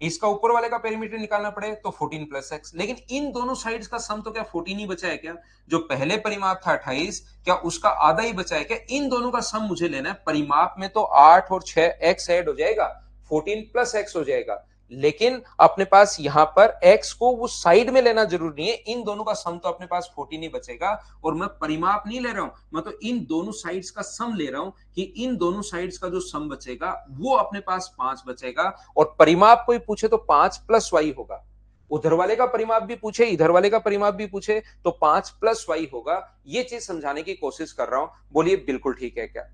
इसका ऊपर वाले का पेरीमीटर निकालना पड़े तो 14 प्लस एक्स, लेकिन इन दोनों साइड्स का सम तो क्या 14 ही बचा है क्या, जो पहले परिमाप था 28, क्या उसका आधा ही बचा है क्या, इन दोनों का सम मुझे लेना है। परिमाप में तो 8 और 6 एक्स ऐड हो जाएगा, 14 प्लस एक्स हो जाएगा, लेकिन अपने पास यहां पर x को वो साइड में लेना जरूरी नहीं है, इन दोनों का सम तो अपने पास 14 ही बचेगा। और मैं परिमाप नहीं ले रहा हूं, मैं तो इन दोनों साइड्स का सम ले रहा हूं कि इन दोनों साइड्स का जो सम बचेगा वो अपने पास 5 बचेगा। और परिमाप कोई पूछे तो 5 प्लस वाई होगा, उधर वाले का परिमाप भी पूछे इधर वाले का परिमाप भी पूछे तो 5 प्लस वाई होगा। ये चीज समझाने की कोशिश कर रहा हूं, बोलिए बिल्कुल ठीक है क्या।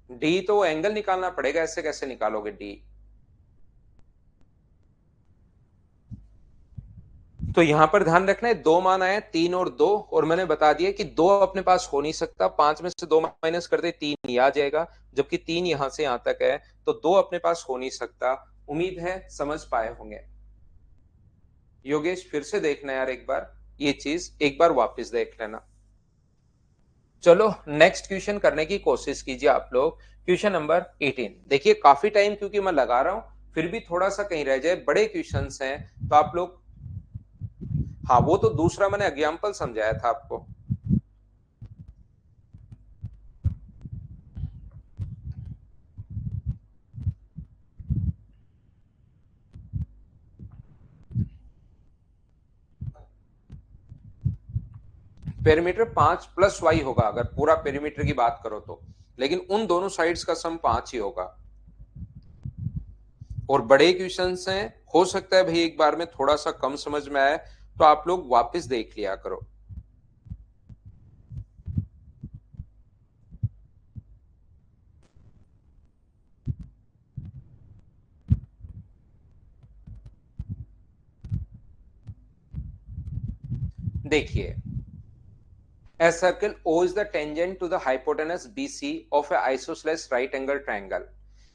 डी तो एंगल निकालना पड़ेगा, ऐसे कैसे निकालोगे डी। तो यहां पर ध्यान रखना है, दो मान आए, 3 और 2, और मैंने बता दिया कि 2 अपने पास हो नहीं सकता, 5 में से 2 माइनस कर दे 3 ही आ जाएगा, जबकि 3 यहां से यहां तक है, तो 2 अपने पास हो नहीं सकता। उम्मीद है समझ पाए होंगे। योगेश फिर से देखना यार एक बार, ये चीज एक बार वापस देख लेना। चलो नेक्स्ट क्वेश्चन करने की कोशिश कीजिए आप लोग। क्वेश्चन नंबर 18 देखिए, काफी टाइम क्योंकि मैं लगा रहा हूं, फिर भी थोड़ा सा कहीं रह जाए, बड़े क्वेश्चंस हैं तो आप लोग, हाँ वो तो दूसरा मैंने एग्जाम्पल समझाया था आपको। पेरीमीटर 5 प्लस वाई होगा अगर पूरा पेरीमीटर की बात करो तो, लेकिन उन दोनों साइड्स का सम 5 ही होगा। और बड़े क्वेश्चंस हैं, हो सकता है भाई एक बार में थोड़ा सा कम समझ में आए, तो आप लोग वापस देख लिया करो। देखिए, A circle O is the tangent to the hypotenuse BC of a isosceles right angle triangle।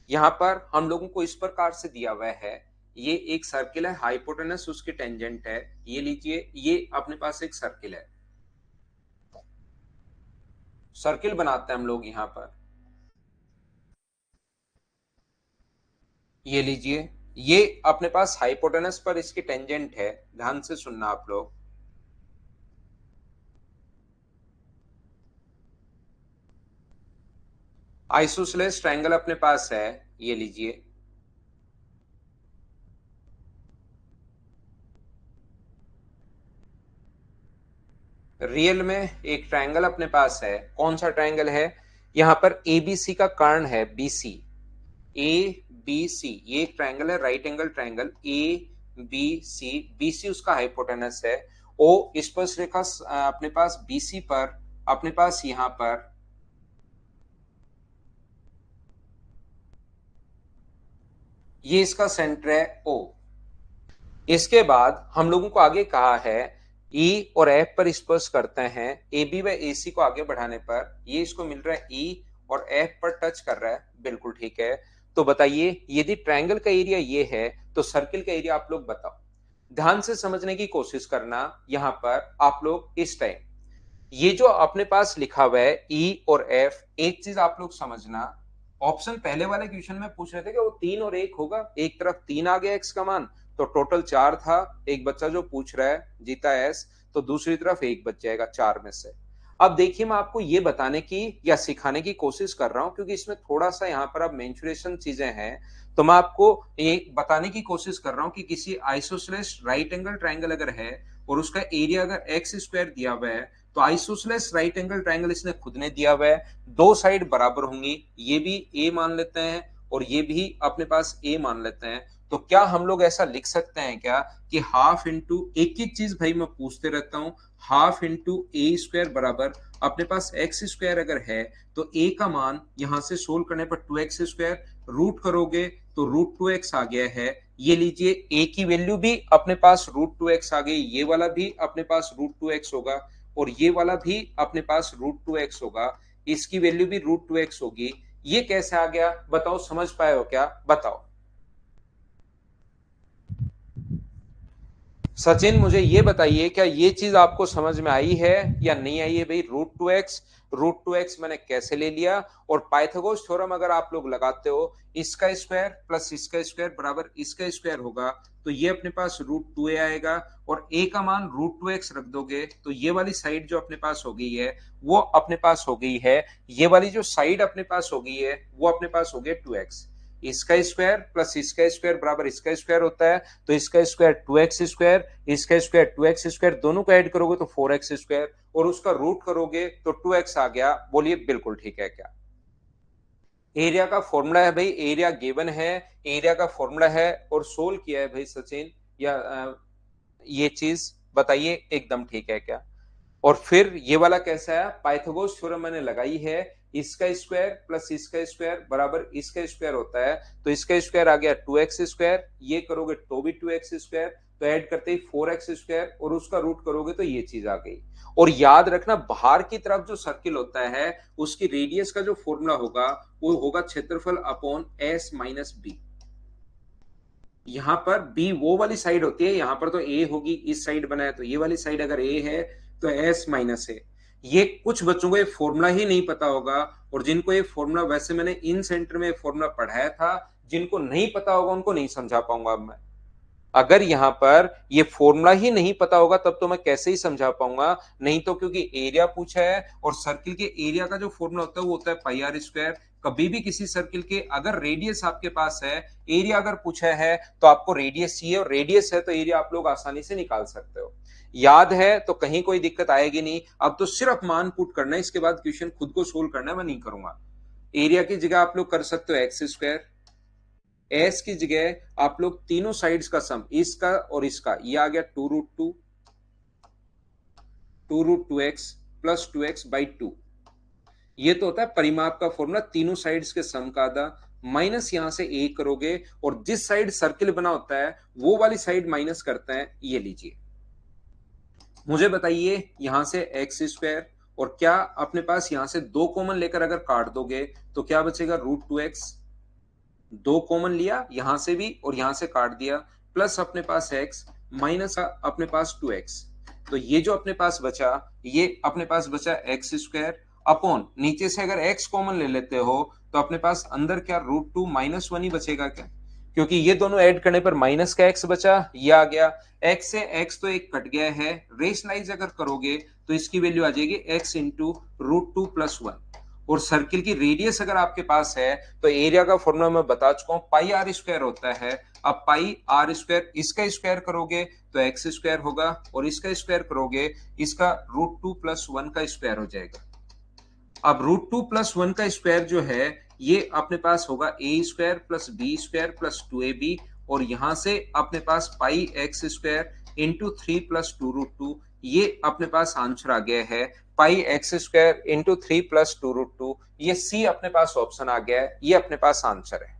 यहां पर हम लोगों को इस प्रकार से दिया हुआ है, ये एक सर्किल है, हाइपोटेनस उसकी टेंजेंट है, ये लीजिए, ये अपने पास एक सर्किल है, सर्किल बनाते हैं हम लोग यहां पर, ये लीजिए, ये अपने पास हाइपोटेनस पर इसकी टेंजेंट है, ध्यान से सुनना आप लोग। आइसोसेलेस ट्रायंगल अपने पास है, ये लीजिए, रियल में एक ट्रायंगल अपने पास है, कौन सा ट्रायंगल है, यहां पर एबीसी का कर्ण है, बीसी, ए बी सी, ये एक ट्रायंगल है, right angle triangle, A B C, BC उसका हाइपोटेनस है, ओ स्पर्श रेखा अपने पास बीसी पर, अपने पास यहां पर, ये इसका सेंटर है ओ। इसके बाद हम लोगों को आगे कहा है ई और एफ पर स्पर्श करते हैं, ए बी व ए सी को आगे बढ़ाने पर ये इसको मिल रहा है ई और एफ पर टच कर रहा है, बिल्कुल ठीक है। तो बताइए यदि ट्रायंगल का एरिया ये है तो सर्किल का एरिया आप लोग बताओ। ध्यान से समझने की कोशिश करना, यहां पर आप लोग इस टाइम ये जो अपने पास लिखा हुआ है ई और एफ, एक चीज आप लोग समझना, ऑप्शन पहले वाले क्वेश्चन में पूछ रहे थे कि वो 3 और 1 होगा, एक तरफ 3 आ गया एक्स का मान, तो टोटल 4 था, एक बच्चा जो पूछ रहा है जीता एस, तो दूसरी तरफ एक बच जाएगा 4 में से। अब देखिए, मैं आपको ये बताने की या सिखाने की कोशिश कर रहा हूं, क्योंकि इसमें थोड़ा सा यहाँ पर अब मेंचुरेशन चीजें हैं, तो मैं आपको ये बताने की कोशिश कर रहा हूं कि किसी आइसोसेलेस राइट एंगल ट्रायंगल अगर है और उसका एरिया अगर एक्स स्क्वायर दिया हुआ है, तो आइसोसेलेस राइट एंगल ट्रायंगल इसने खुद ने दिया हुआ है, दो साइड बराबर होंगी, ये भी ए मान लेते हैं और ये भी अपने पास ए मान लेते हैं, तो क्या हम लोग ऐसा लिख सकते हैं क्या कि हाफ इंटू, एक एक चीज भाई मैं पूछते रहता हूं, हाफ इंटू ए स्क्वायर बराबर अपने पास एक्स स्क्वायर अगर है, तो ए का मान यहां से सोल्व करने पर 2x स्क्वायर, रूट करोगे तो रूट 2x आ गया है, ये लीजिए ए की वैल्यू भी अपने पास रूट 2x आ गई, ये वाला भी अपने पास रूट 2x होगा और ये वाला भी अपने पास रूट 2x होगा, इसकी वैल्यू भी रूट 2x होगी। ये कैसे आ गया बताओ, समझ पाए हो क्या, बताओ सचिन, मुझे ये बताइए क्या ये चीज आपको समझ में आई है या नहीं आई है भाई। रूट टू एक्स मैंने कैसे ले लिया, और पाइथागोरस थ्योरम अगर आप लोग लगाते हो, इसका स्क्वायर प्लस इसका स्क्वायर बराबर इसका स्क्वायर होगा, तो ये अपने पास रूट टू ए आएगा, और ए का मान रूट टू एक्स रख दोगे तो ये वाली साइड जो अपने पास हो गई है वो अपने पास हो गई है, ये वाली जो साइड अपने पास हो गई है वो अपने पास हो गया 2x, इसका स्क्वायर प्लस इसका स्क्वायर बराबर इसका स्क्वायर होता है, तो इसका स्क्वायर 2x स्क्वायर, इसका स्क्वायर 2x स्क्वायर, दोनों को ऐड करोगे तो 4x स्क्वायर, और उसका रूट करोगे तो 2x आ गया। बोलिए बिल्कुल ठीक है क्या। एरिया का फॉर्मूला है भाई, एरिया गिवन है, एरिया का फॉर्मूला है और सोल्व किया है भाई सचिन, या ये चीज बताइए एकदम ठीक है क्या। और फिर ये वाला कैसा है, पाइथागोरस थ्योरम मैंने लगाई है, इसका स्क्वायर प्लस इसका स्क्वायर बराबर इसका स्क्वायर होता है, तो इसका स्क्वायर आ गया 2x स्क्वायर, ये करोगे तो भी 2x स्क्वायर, तो ऐड करते ही 4x स्क्वायर, और उसका रूट करोगे तो ये चीज आ गई। और याद रखना, बाहर की तरफ जो सर्किल होता है उसकी रेडियस का जो फॉर्मूला होगा वो होगा क्षेत्रफल अपॉन एस माइनस बी। यहां पर बी वो वाली साइड होती है, यहां पर तो ए होगी, इस साइड बनाया तो ये वाली साइड अगर ए है तो एस माइनस ए, ये कुछ बच्चों को ये फॉर्मूला ही नहीं पता होगा, और जिनको ये फॉर्मूला, वैसे मैंने इन सेंटर में फॉर्मूला पढ़ाया था, जिनको नहीं पता होगा उनको नहीं समझा पाऊंगा अब मैं। अगर यहाँ पर ये फॉर्मूला ही नहीं पता होगा तब तो मैं कैसे ही समझा पाऊंगा, नहीं तो क्योंकि एरिया पूछा है, और सर्किल के एरिया का जो फॉर्मूला होता है वो होता है पाई आर स्क्वायर। कभी भी किसी सर्किल के अगर रेडियस आपके पास है, एरिया अगर पूछा है तो आपको रेडियस चाहिए, और रेडियस है तो एरिया आप लोग आसानी से निकाल सकते हो। याद है तो कहीं कोई दिक्कत आएगी नहीं। अब तो सिर्फ मान पुट करना है, इसके बाद क्वेश्चन खुद को सोल्व करना है, मैं नहीं करूंगा। एरिया की जगह आप लोग कर सकते हो एक्स स्क्वायर, एस की जगह आप लोग तीनों साइड्स का सम, इसका और इसका, ये आ गया 2√2 प्लस 2x/2। ये तो होता है परिमाप का फॉर्मूला, तीनों साइड्स के सम का आधा, माइनस यहां से ए करोगे, और जिस साइड सर्किल बना होता है वो वाली साइड माइनस करते हैं। ये लीजिए, मुझे बताइए यहां से एक्स स्क्वायर, और क्या अपने पास यहां से दो कॉमन लेकर अगर काट दोगे तो क्या बचेगा, √2x। दो कॉमन लिया यहां से भी और यहां से काट दिया, प्लस अपने पास x, माइनस अपने पास 2x। तो ये जो अपने पास बचा, ये अपने पास बचा एक्स स्क्वायर अपॉन, नीचे से अगर x कॉमन ले लेते हो तो अपने पास अंदर क्या √2 -1 ही बचेगा क्या, क्योंकि ये दोनों ऐड करने पर माइनस का x बचा, ये आ गया। x से x तो एक कट गया है, रेशनलाइज अगर करोगे तो इसकी वैल्यू आ जाएगी x इंटू √2 + 1। और सर्किल की रेडियस अगर आपके पास है तो एरिया का फॉर्मूला मैं बता चुका हूं, पाई आर स्क्वायर होता है। अब पाई आर स्क्वायर, इसका स्क्वायर करोगे तो एक्स स्क्वायर होगा, और इसका स्क्वायर करोगे, इसका √2 + 1 का स्क्वायर हो जाएगा। अब √2 + 1 का स्क्वायर जो है ये अपने पास होगा A square plus B square plus 2ab, और यहां से अपने पास पाई एक्स स्क्वायर इंटू 3 + 2√2, ये अपने पास आंसर आ गया है पाई एक्स स्क्वायर इंटू 3 + 2√2। ये सी अपने पास ऑप्शन आ गया है, ये अपने पास आंसर है।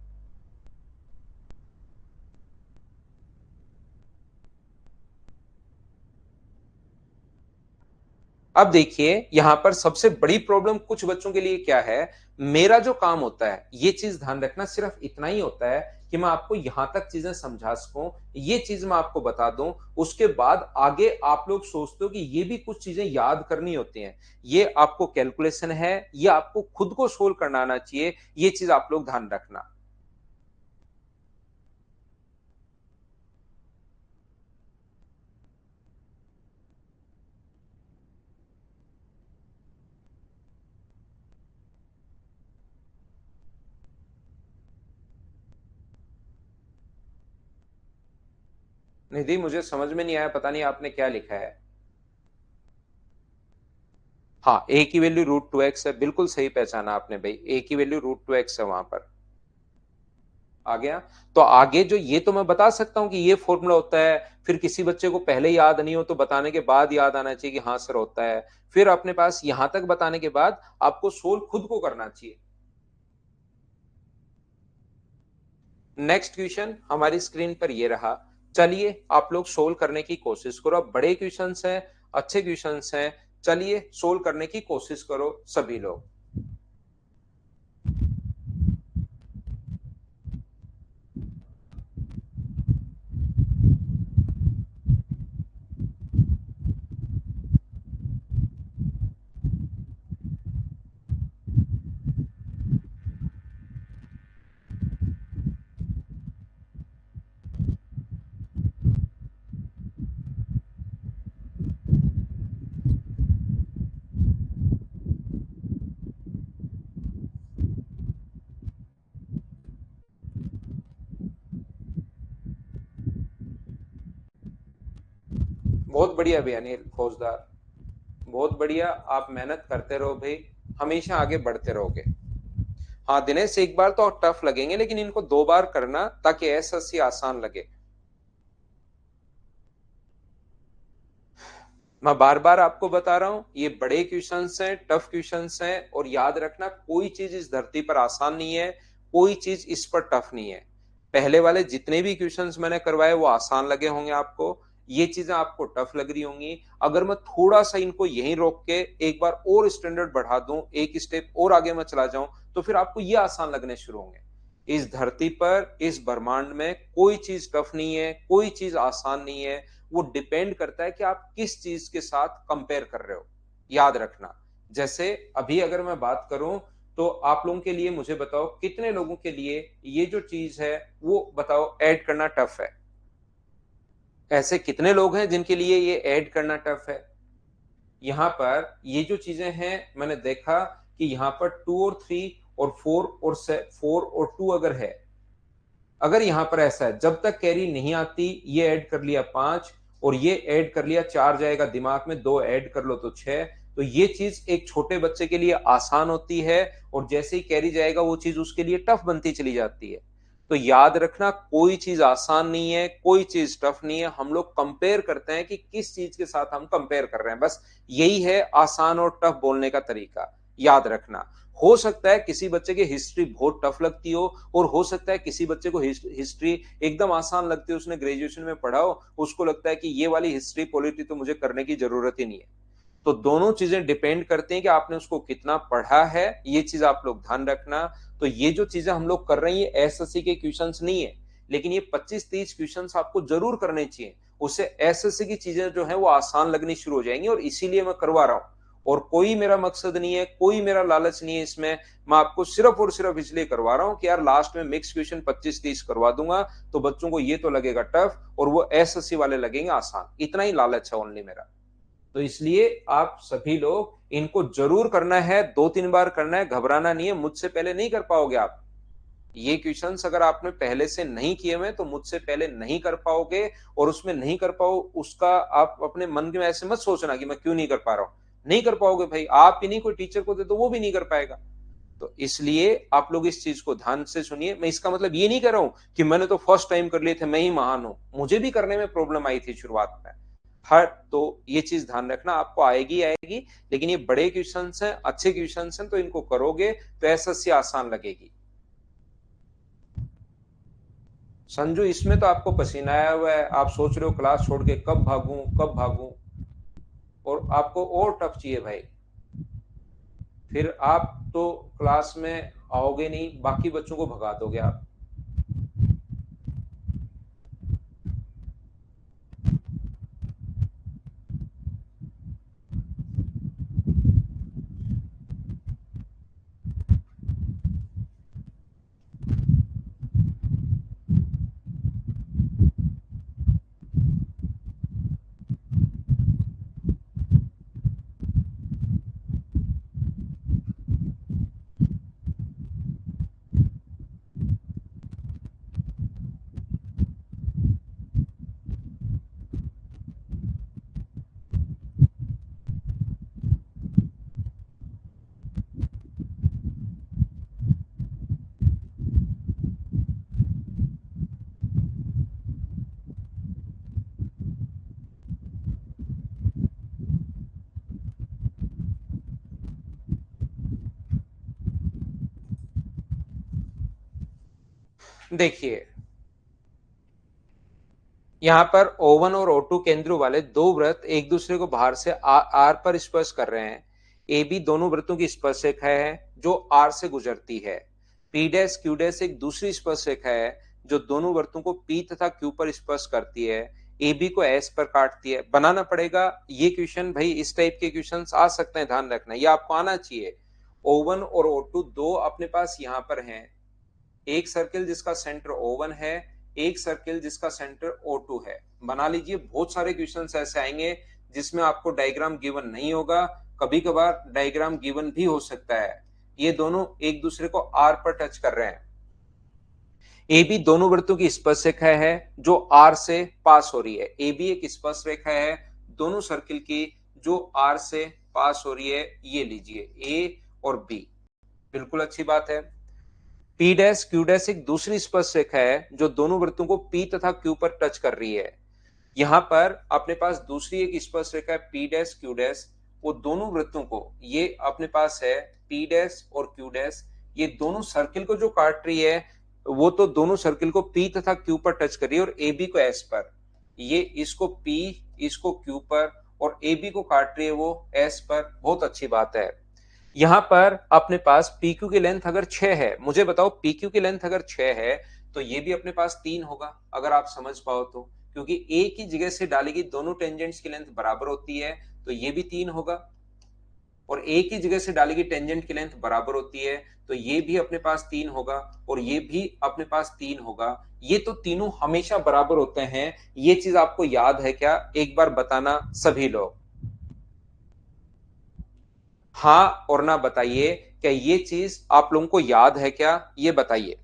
अब देखिए यहां पर सबसे बड़ी प्रॉब्लम कुछ बच्चों के लिए क्या है, मेरा जो काम होता है, ये चीज ध्यान रखना, सिर्फ इतना ही होता है कि मैं आपको यहां तक चीजें समझा सकूं, ये चीज मैं आपको बता दूं, उसके बाद आगे आप लोग सोचते हो कि ये भी कुछ चीजें याद करनी होती हैं, ये आपको कैलकुलेशन है, ये आपको खुद को सोल्व करना आना चाहिए, ये चीज आप लोग ध्यान रखना। निधि, मुझे समझ में नहीं आया, पता नहीं आपने क्या लिखा है। हाँ, ए की वैल्यू √2x है, बिल्कुल सही पहचाना आपने भाई, ए की वैल्यू √2x है वहां पर। आ गया। तो आगे जो ये तो मैं बता सकता हूं कि ये फॉर्मूला होता है, फिर किसी बच्चे को पहले याद नहीं हो तो बताने के बाद याद आना चाहिए कि हाँ सर होता है, फिर अपने पास यहां तक बताने के बाद आपको सोल्व खुद को करना चाहिए। नेक्स्ट क्वेश्चन हमारी स्क्रीन पर ये रहा, चलिए आप लोग सोल्व करने की कोशिश करो। अब बड़े क्वेश्चंस हैं, अच्छे क्वेश्चंस हैं, चलिए सोल्व करने की कोशिश करो सभी लोग। बहुत बढ़िया भैया अनिल फौजदार, बहुत बढ़िया, आप मेहनत करते रहो भाई, हमेशा आगे बढ़ते रहोगे। हाँ दिनेश, एक बार तो टफ लगेंगे लेकिन इनको दो बार करना ताकि ऐसा सी आसान लगे। मैं बार बार आपको बता रहा हूं, ये बड़े क्वेश्चंस हैं, टफ क्वेश्चंस हैं, और याद रखना कोई चीज इस धरती पर आसान नहीं है, कोई चीज इस पर टफ नहीं है। पहले वाले जितने भी क्वेश्चंस मैंने करवाए वो आसान लगे होंगे आपको, ये चीजें आपको टफ लग रही होंगी। अगर मैं थोड़ा सा इनको यहीं रोक के एक बार और स्टैंडर्ड बढ़ा दूं, एक स्टेप और आगे मैं चला जाऊं, तो फिर आपको ये आसान लगने शुरू होंगे। इस धरती पर, इस ब्रह्मांड में कोई चीज टफ नहीं है, कोई चीज आसान नहीं है, वो डिपेंड करता है कि आप किस चीज के साथ कंपेयर कर रहे हो। याद रखना। जैसे अभी अगर मैं बात करूं तो आप लोगों के लिए मुझे बताओ कितने लोगों के लिए ये जो चीज है वो बताओ ऐड करना टफ है? ऐसे कितने लोग हैं जिनके लिए ये ऐड करना टफ है? यहाँ पर ये जो चीजें हैं मैंने देखा कि यहाँ पर 2 और 3 और 4 और 4 और 2 अगर है, अगर यहां पर ऐसा है जब तक कैरी नहीं आती ये ऐड कर लिया 5 और ये ऐड कर लिया 4 जाएगा दिमाग में, 2 ऐड कर लो तो 6। तो ये चीज एक छोटे बच्चे के लिए आसान होती है और जैसे ही कैरी जाएगा वो चीज उसके लिए टफ बनती चली जाती है। तो याद रखना कोई चीज आसान नहीं है, कोई चीज टफ नहीं है। हम लोग कंपेयर करते हैं कि किस चीज के साथ हम कंपेयर कर रहे हैं, बस यही है आसान और टफ बोलने का तरीका। याद रखना हो सकता है किसी बच्चे की हिस्ट्री बहुत टफ लगती हो और हो सकता है किसी बच्चे को हिस्ट्री एकदम आसान लगती है, उसने ग्रेजुएशन में पढ़ा हो, उसको लगता है कि ये वाली हिस्ट्री पॉलिटी तो मुझे करने की जरूरत ही नहीं है। तो दोनों चीजें डिपेंड करती हैं कि आपने उसको कितना पढ़ा है, ये चीज आप लोग ध्यान रखना। तो ये जो चीजें हम लोग कर रहे हैं ये एसएससी के क्वेश्चंस नहीं है, लेकिन ये 25-30 क्वेश्चंस आपको जरूर करने चाहिए, उससे एसएससी की चीजें जो है वो आसान लगनी शुरू हो जाएंगी और इसीलिए मैं करवा रहा हूं। और कोई मेरा मकसद नहीं है, कोई मेरा लालच नहीं है इसमें, मैं आपको सिर्फ और सिर्फ इसलिए करवा रहा हूं कि यार लास्ट में मिक्स क्वेश्चन 25-30 करवा दूंगा तो बच्चों को ये तो लगेगा टफ और वो एसएससी वाले लगेंगे आसान, इतना ही लालच है ओनली मेरा। तो इसलिए आप सभी लोग इनको जरूर करना है, 2-3 बार करना है, घबराना नहीं है। मुझसे पहले नहीं कर पाओगे आप ये क्वेश्चंस, अगर आपने पहले से नहीं किए हुए तो मुझसे पहले नहीं कर पाओगे और उसमें नहीं कर पाओ उसका आप अपने मन में ऐसे मत सोचना कि मैं क्यों नहीं कर पा रहा हूं। नहीं कर पाओगे भाई, आप ही नहीं, कोई टीचर को दे तो वो भी नहीं कर पाएगा। तो इसलिए आप लोग इस चीज को ध्यान से सुनिए। मैं इसका मतलब ये नहीं कर रहा हूं कि मैंने तो फर्स्ट टाइम कर लिए थे मैं ही महान हूं, मुझे भी करने में प्रॉब्लम आई थी शुरुआत में। हर तो ये चीज ध्यान रखना, आपको आएगी आएगी, लेकिन ये बड़े क्वेश्चन हैं, अच्छे क्वेश्चन हैं, तो इनको करोगे तो एसएससी आसान लगेगी। संजू इसमें तो आपको पसीना आया हुआ है, आप सोच रहे हो क्लास छोड़ के कब भागूं कब भागूं, और आपको और टफ चाहिए भाई। फिर आप तो क्लास में आओगे नहीं, बाकी बच्चों को भगा दोगे आप। देखिए यहाँ पर O1 और O2 केंद्रों वाले दो वृत्त एक दूसरे को बाहर से आर पर स्पर्श कर रहे हैं। ए बी दोनों वृत्तों की स्पर्श रेखा है जो आर से गुजरती है। पी डैश क्यू डैश एक दूसरी स्पर्श रेखा है जो दोनों वृत्तों को पी तथा क्यू पर स्पर्श करती है। ए बी को एस पर काटती है। बनाना पड़ेगा ये क्वेश्चन भाई, इस टाइप के क्वेश्चन आ सकते हैं, ध्यान रखना ये आपको आना चाहिए। O1 और O2 दो अपने पास यहाँ पर हैं, एक सर्किल जिसका सेंटर O1 है, एक सर्किल जिसका सेंटर O2 है। बना लीजिए, बहुत सारे क्वेश्चंस ऐसे आएंगे जिसमें आपको डायग्राम गिवन नहीं होगा, कभी कभार डायग्राम गिवन भी हो सकता है। ये दोनों एक दूसरे को आर पर टच कर रहे हैं। ए बी दोनों वृत्तों की स्पर्श रेखा है जो आर से पास हो रही है। ए बी एक स्पर्श रेखा है दोनों सर्किल की जो आर से पास हो रही है। ये लीजिए ए और बी, बिल्कुल अच्छी बात है। पी डैश क्यू डैश एक दूसरी स्पर्श रेखा है जो दोनों वृत्तों को पी तथा क्यू पर टच कर रही है। यहां पर अपने पास दूसरी एक स्पर्श रेखा है पी डैश क्यू डैश, वो दोनों वृत्तों को, ये अपने पास है पी डैश और क्यू डैश, ये दोनों सर्किल को जो काट रही है वो तो दोनों सर्किल को पी तथा क्यू पर टच कर रही है और ए बी को एस पर। ये इसको पी इसको क्यू पर और ए बी को काट रही है वो एस पर। बहुत अच्छी बात है। यहां पर अपने पास PQ की लेंथ अगर 6 है, मुझे बताओ PQ की लेंथ अगर 6 है तो ये भी अपने पास 3 होगा, अगर आप समझ पाओ तो, क्योंकि एक ही जगह से डाली गई दोनों टेंजेंट्स की लेंथ बराबर होती है तो ये भी 3 होगा। और एक ही जगह से डालेगी टेंजेंट की लेंथ बराबर होती है, तो ये भी अपने पास 3 होगा और ये भी अपने पास 3 होगा। ये तो तीनों हमेशा बराबर होते हैं। ये चीज आपको याद है क्या? एक बार बताना सभी लोग। हाँ और ना बताइए, क्या ये चीज आप लोगों को याद है क्या? ये बताइए।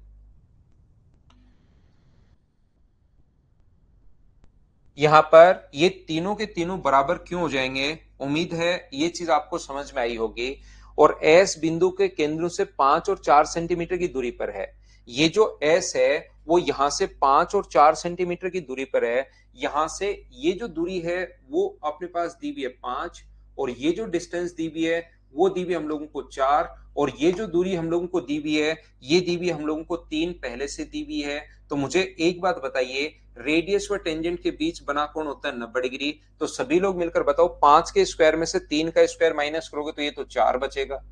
यहां पर ये तीनों के तीनों बराबर क्यों हो जाएंगे? उम्मीद है ये चीज आपको समझ में आई होगी। और एस बिंदु के केंद्रों से 5 और 4 सेंटीमीटर की दूरी पर है। ये जो एस है वो यहां से 5 और 4 सेंटीमीटर की दूरी पर है। यहां से ये जो दूरी है वो अपने पास दी हुई है 5, और ये जो डिस्टेंस दी हुई है वो दी हुई हम लोगों को 4, और ये जो दूरी हम लोगों को दी हुई है ये दी हुई हम लोगों को 3 पहले से दी हुई है। तो मुझे एक बात बताइए, रेडियस व टेंजेंट के बीच बना कोण होता है 90 डिग्री। तो सभी लोग मिलकर बताओ, 5 के स्क्वायर में से 3 का स्क्वायर माइनस करोगे तो ये तो 4 बचेगा,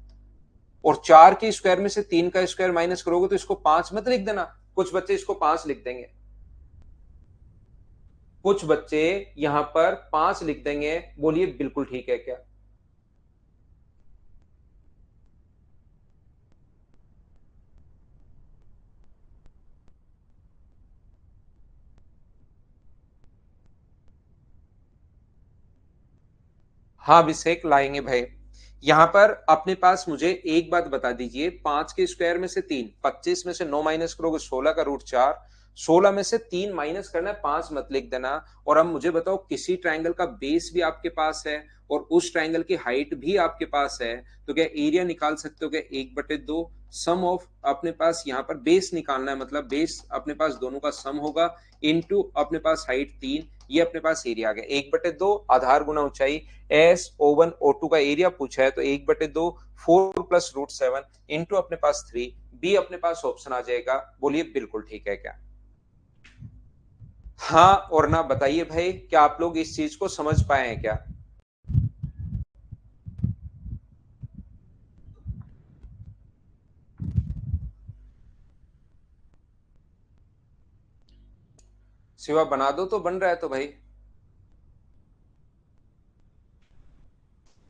और 4 के स्क्वायर में से 3 का स्क्वायर माइनस करोगे तो इसको 5 मत लिख देना। कुछ बच्चे इसको 5 लिख देंगे, कुछ बच्चे यहां पर 5 लिख देंगे। बोलिए बिल्कुल ठीक है क्या? हाँ अभिषेक लाएंगे भाई। यहां पर अपने पास मुझे एक बात बता दीजिए, 5 के स्क्वायर में से 3, 25 में से 9 माइनस करोगे 16 का रूट 4, 16 में से 3 माइनस करना है, 5 मत लिख देना। और अब मुझे बताओ, किसी ट्रायंगल का बेस भी आपके पास है और उस ट्रायंगल की हाइट भी आपके पास है, तो क्या एरिया निकाल सकते हो क्या? 1/2 सम ऑफ, अपने पास यहाँ पर बेस निकालना है, मतलब बेस अपने पास दोनों का सम होगा, इनटू अपने पास हाइट 3, ये अपने पास एरिया आ गया 1/2 आधार गुना ऊंचाई। एस O1 O2 का एरिया पूछा है तो 1/2 4 प्लस रूट 7 इंटू अपने पास 3, बी अपने पास ऑप्शन आ जाएगा। बोलिए बिल्कुल ठीक है क्या? हाँ और ना बताइए भाई, क्या आप लोग इस चीज को समझ पाए हैं क्या? सिवा बना दो तो बन रहा है तो भाई।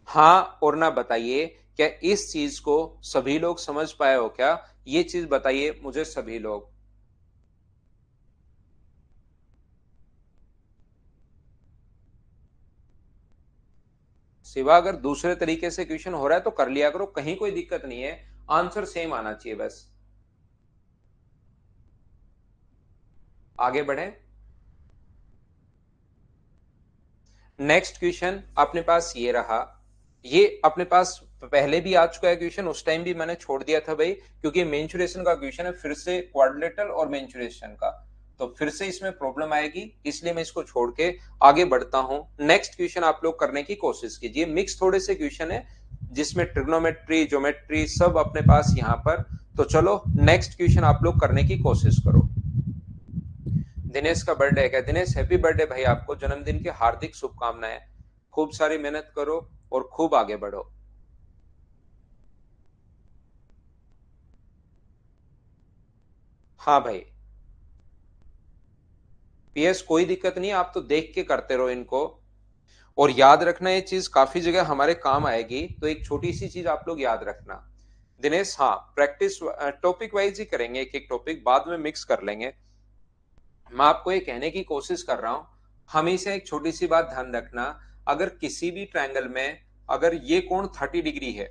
हाँ और ना बताइए, क्या इस चीज को सभी लोग समझ पाए हो क्या? ये चीज बताइए मुझे सभी लोग। सिवा अगर दूसरे तरीके से क्वेश्चन हो रहा है तो कर लिया करो, कहीं कोई दिक्कत नहीं है, आंसर सेम आना चाहिए बस। आगे बढ़े। नेक्स्ट क्वेश्चन अपने पास ये रहा। ये अपने पास पहले भी आ चुका है क्वेश्चन, उस टाइम भी मैंने छोड़ दिया था भाई, क्योंकि मेंसुरेशन का क्वेश्चन है, फिर से क्वाड्रिलेटरल और मेंसुरेशन का, तो फिर से इसमें प्रॉब्लम आएगी, इसलिए मैं इसको छोड़ के आगे बढ़ता हूं। नेक्स्ट क्वेश्चन आप लोग करने की कोशिश कीजिए। मिक्स थोड़े से क्वेश्चन है जिसमें ट्रिग्नोमेट्री ज्योमेट्री सब अपने पास यहाँ पर। तो चलो नेक्स्ट क्वेश्चन आप लोग करने की कोशिश करो। दिनेश का बर्थडे है क्या? दिनेश हैप्पी बर्थडे भाई, आपको जन्मदिन की हार्दिक शुभकामनाएं। खूब सारी मेहनत करो और खूब आगे बढ़ो। हाँ भाई। पीएस कोई दिक्कत नहीं, आप तो देख के करते रहो इनको। और याद रखना ये चीज काफी जगह हमारे काम आएगी, तो एक छोटी सी चीज आप लोग याद रखना। दिनेश हाँ, प्रैक्टिस टॉपिक वाइज ही करेंगे, एक एक टॉपिक बाद में मिक्स कर लेंगे। मैं आपको ये कहने की कोशिश कर रहा हूं, हमेशा एक छोटी सी बात ध्यान रखना। अगर किसी भी ट्रायंगल में अगर ये कोण 30 डिग्री है,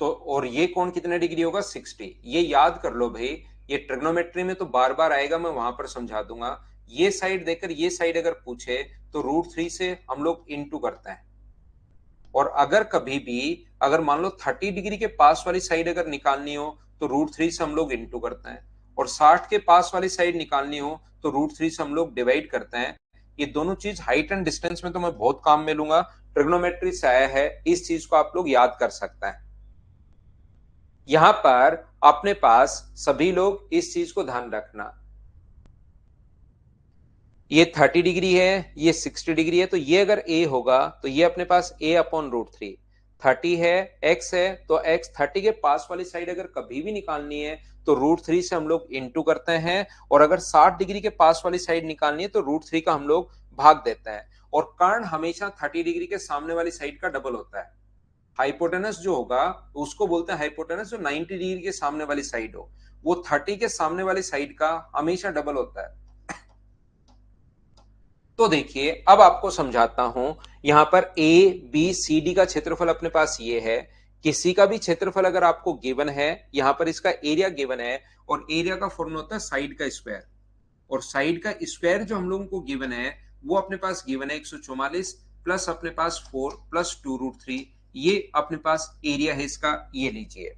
तो और ये कोण कितने डिग्री होगा? 60। ये याद कर लो भाई। ये ट्रिग्नोमेट्री में तो बार बार आएगा, मैं वहां पर समझा दूंगा। ये साइड देकर ये साइड अगर पूछे तो √3 से हम लोग इंटू करते हैं। और अगर कभी भी अगर मान लो 30 डिग्री के पास वाली साइड अगर निकालनी हो तो √3 से हम लोग इंटू करते हैं, और 60 के पास वाली साइड निकालनी हो तो √3 से हम लोग डिवाइड करते हैं। ये दोनों चीज हाइट एंड डिस्टेंस में तो मैं बहुत काम में लूंगा, ट्रिग्नोमेट्री से आया है, इस चीज को आप लोग याद कर सकते हैं। यहां पर अपने पास सभी लोग इस चीज को ध्यान रखना, ये 30 डिग्री है, ये 60 डिग्री है, तो ये अगर ए होगा तो ये अपने पास A/√3। 30 है, x है, तो x 30 के पास वाली साइड अगर कभी भी निकालनी है तो √3 से हम लोग इंटू करते हैं, और अगर 60 डिग्री के पास वाली साइड निकालनी है तो √3 का हम लोग भाग देते हैं। और कर्ण हमेशा 30 डिग्री के सामने वाली साइड का डबल होता है। हाइपोटेनस जो होगा उसको बोलते हैं हाइपोटेनस, जो 90 डिग्री के सामने वाली साइड हो, वो 30 के सामने वाली साइड का हमेशा डबल होता है। तो देखिए अब आपको समझाता हूं, यहां पर ए बी सी डी का क्षेत्रफल अपने पास ये है। किसी का भी क्षेत्रफल अगर आपको गिवन है, यहां पर इसका एरिया गिवन है, और एरिया का फॉर्मूला होता है साइड का स्क्वायर, और साइड का स्क्वायर जो हम लोगों को गिवन है वो अपने पास गिवन है 144 प्लस अपने पास 4 प्लस 2√3, ये अपने पास एरिया है इसका, ये लीजिए।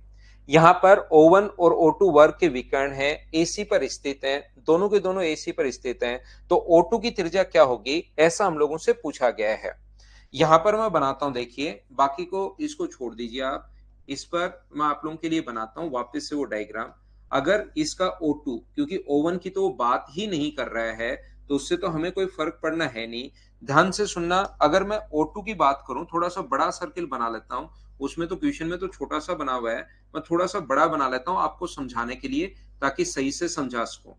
यहां पर O1 और O2 वर्ग के विकर्ण है, एसी पर स्थित हैं, दोनों के दोनों एसी पर स्थित हैं, तो O2 की त्रिज्या क्या होगी, ऐसा हम लोगों से पूछा गया है। यहां पर मैं बनाता हूं, देखिए बाकी को इसको छोड़ दीजिए आप, इस पर मैं आप लोगों के लिए बनाता हूं वापस से वो डायग्राम। अगर इसका O2, क्योंकि O1 की तो वो बात ही नहीं कर रहा है, तो उससे तो हमें कोई फर्क पड़ना है नहीं। ध्यान से सुनना, अगर मैं O2 की बात करूं, थोड़ा सा बड़ा सर्किल बना लेता हूं, उसमें तो क्वेश्चन में तो छोटा सा बना हुआ है, मैं थोड़ा सा बड़ा बना लेता हूं आपको समझाने के लिए, ताकि सही से समझा सकूं।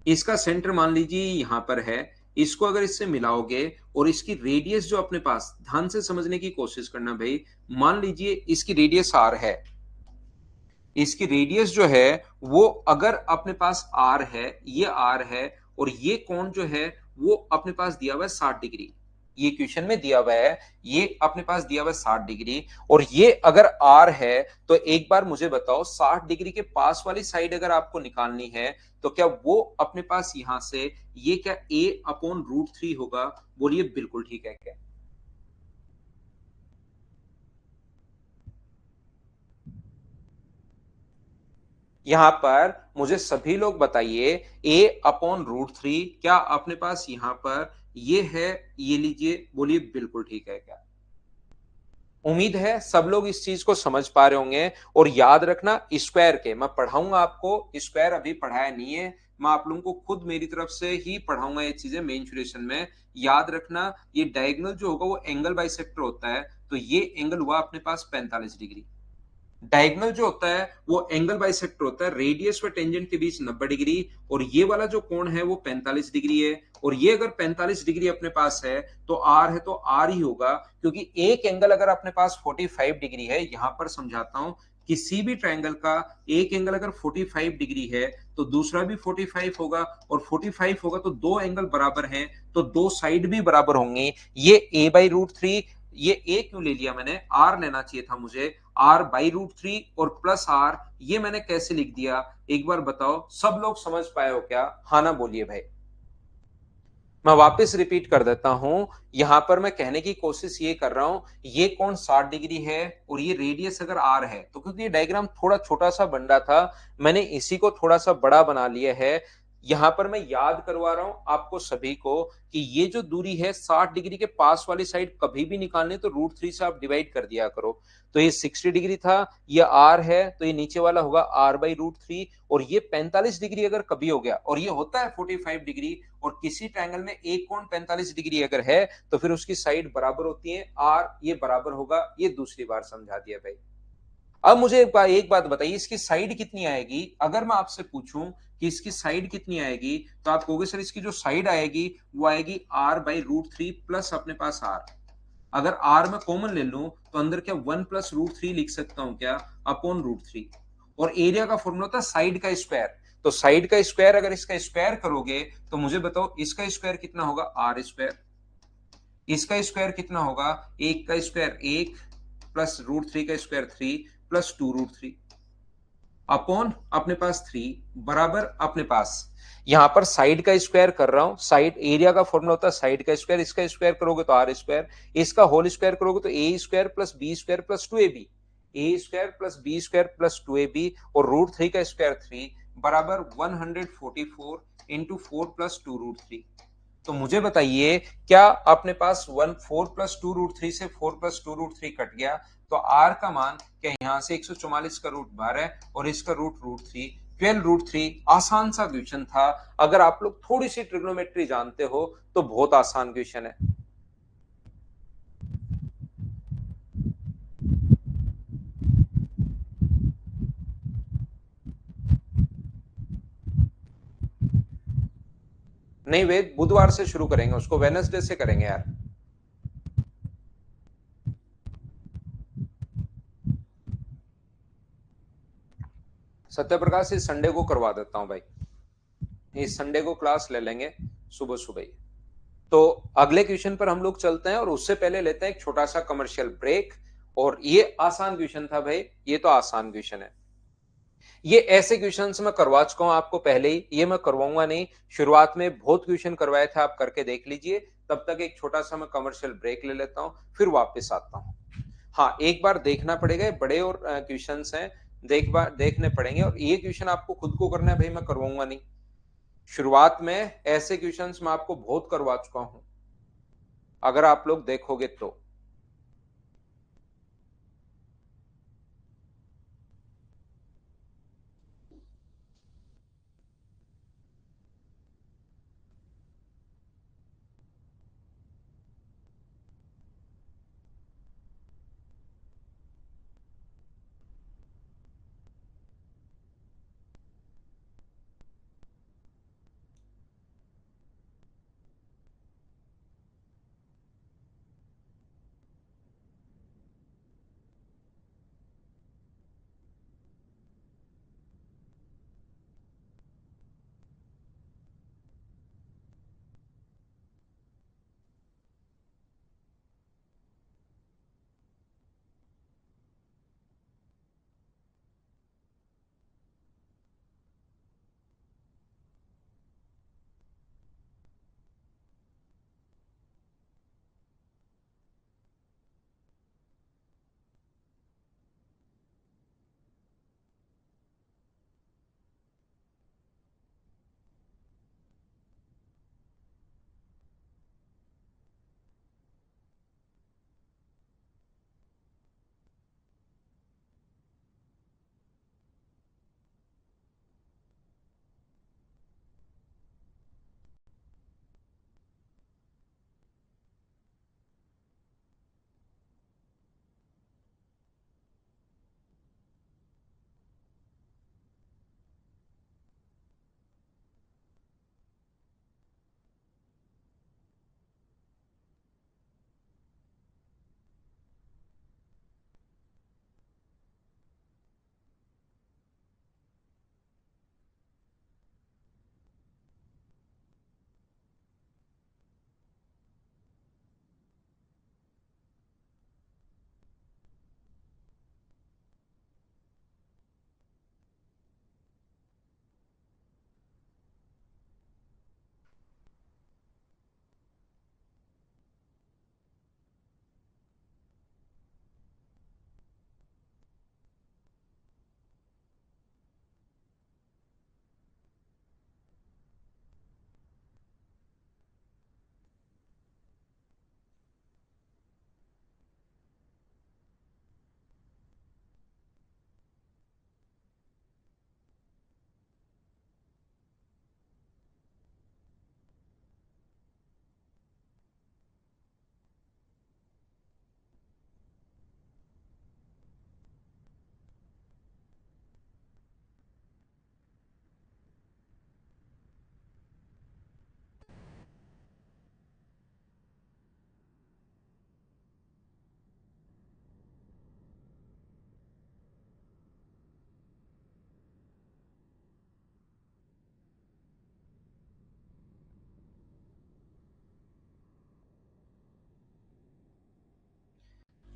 इसका सेंटर मान लीजिए यहां पर है, इसको अगर इससे मिलाओगे और इसकी रेडियस जो अपने पास, ध्यान से समझने की कोशिश करना भाई, मान लीजिए इसकी रेडियस आर है, इसकी रेडियस जो है वो अगर अपने पास आर है, ये आर है, और ये कोण जो है वो अपने पास दिया हुआ है 60 डिग्री, ये क्वेश्चन में दिया हुआ है, ये अपने पास दिया हुआ है 60 डिग्री, और ये अगर आर है, तो एक बार मुझे बताओ 60 डिग्री के पास वाली साइड अगर आपको निकालनी है, तो क्या वो अपने पास यहां से ये क्या A/√3 होगा? बोलिए बिल्कुल ठीक है क्या? यहां पर मुझे सभी लोग बताइए, A/√3 क्या अपने पास यहां पर ये है, ये लीजिए, बोलिए बिल्कुल ठीक है क्या? उम्मीद है सब लोग इस चीज को समझ पा रहे होंगे। और याद रखना, स्क्वायर के मैं पढ़ाऊंगा आपको, स्क्वायर अभी पढ़ाया नहीं है, मैं आप लोगों को खुद मेरी तरफ से ही पढ़ाऊंगा ये चीजें मेंसुरेशन में। याद रखना, ये डायगोनल जो होगा वो एंगल बाइसेक्टर होता है, तो ये एंगल हुआ अपने पास 45 डिग्री। डायगोनल जो होता है वो एंगल बाइसेक्टर होता है, रेडियस व टेंजेंट के बीच 90 डिग्री, और ये वाला जो कोण है वो 45 डिग्री है। और ये अगर 45 डिग्री अपने पास है, तो आर है तो आर ही होगा, क्योंकि एक एंगल अगर अपने पास 45 डिग्री है, यहां पर समझाता हूं, किसी भी ट्रायंगल का एक एंगल अगर 45 डिग्री है, तो दूसरा भी 45 होगा, और 45 होगा तो दो एंगल बराबर हैं, तो दो साइड भी बराबर होंगे। ये A/√3, ये ए क्यों ले लिया मैंने, आर लेना चाहिए था मुझे, R/√3 और प्लस आर, ये मैंने कैसे लिख दिया, एक बार बताओ, सब लोग समझ पाए हो क्या? हाँ ना बोलिए भाई। मैं वापस रिपीट कर देता हूं, यहां पर मैं कहने की कोशिश ये कर रहा हूं, ये कोण 60 डिग्री है, और ये रेडियस अगर आर है, तो क्योंकि ये डायग्राम थोड़ा छोटा सा बन रहा था, मैंने इसी को थोड़ा सा बड़ा बना लिया है। यहां पर मैं याद करवा रहा हूं आपको सभी को, कि ये जो दूरी है 60 डिग्री के पास वाली साइड कभी भी निकालने, तो √3 से आप डिवाइड कर दिया करो। तो ये 60 डिग्री था, ये आर है, तो ये नीचे वाला होगा R/√3, और ये 45 डिग्री अगर कभी हो गया, और ये होता है 45 डिग्री, और किसी ट्रायंगल में एक कोण 45 डिग्री अगर है, तो फिर उसकी साइड बराबर होती है, आर ये बराबर होगा, ये दूसरी बार समझा दिया भाई। अब मुझे एक बात बताइए, इसकी साइड कितनी आएगी? अगर मैं आपसे पूछूं कि इसकी साइड कितनी आएगी, तो आप कहोगे सर इसकी जो साइड आएगी वो आएगी R/√3 प्लस अपने पास आर। अगर आर में कॉमन ले लूं, तो अंदर क्या 1 + √3 लिख सकता हूं क्या, अपॉन √3। और एरिया का फॉर्मूला होता है साइड का स्क्वायर, तो साइड का स्क्वायर अगर इसका स्क्वायर करोगे, तो मुझे बताओ इसका स्क्वायर कितना होगा, R²। इसका स्क्वायर कितना होगा, एक का स्क्वायर एक, प्लस √3 का स्क्वायर 3, प्लस 2√3, अपॉन अपने पास 3, बराबर अपने पास, यहां पर साइड का स्क्वायर कर रहा हूं, साइड एरिया का फॉर्मूला होता है साइड का स्क्वायर, इसका स्क्वायर करोगे तो R², इसका होल स्क्वायर करोगे तो A² plus B² plus 2AB, A² plus B² plus 2AB, और √3 का स्क्वायर 3, बराबर 144 इंटू 4 प्लस 2√3। तो मुझे बताइए, क्या अपने पास 4 + 2√3 से 4 + 2√3 कट गया, तो आर का मान क्या यहाँ से 144 का रूट 12 और इसका रूट 12√3। आसान सा क्वेश्चन था, अगर आप लोग थोड़ी सी ट्रिग्नोमेट्री जानते हो तो बहुत आसान क्वेश्चन है। नहीं वेद, बुधवार से शुरू करेंगे उसको, वेडनेसडे से करेंगे यार। सत्यप्रकाश इस संडे को करवा देता हूं भाई, इस संडे को क्लास ले लेंगे सुबह सुबह ही। तो अगले क्वेश्चन पर हम लोग चलते हैं, और उससे पहले लेते हैं एक छोटा सा कमर्शियल ब्रेक। और ये आसान क्वेश्चन था भाई, ये तो आसान क्वेश्चन है। ये ऐसे क्वेश्चन मैं करवा चुका हूं आपको पहले ही, ये मैं करवाऊंगा नहीं। शुरुआत में बहुत क्वेश्चन करवाए थे, आप करके देख लीजिए। तब तक एक छोटा सा मैं कमर्शियल ब्रेक ले लेता हूं, फिर वापस आता हूं। हाँ, एक बार देखना पड़ेगा, बड़े और क्वेश्चन हैं, देखने पड़ेंगे। और ये क्वेश्चन आपको खुद को करना है भाई, मैं करवाऊंगा नहीं। शुरुआत में ऐसे क्वेश्चंस मैं आपको बहुत करवा चुका हूं, अगर आप लोग देखोगे तो।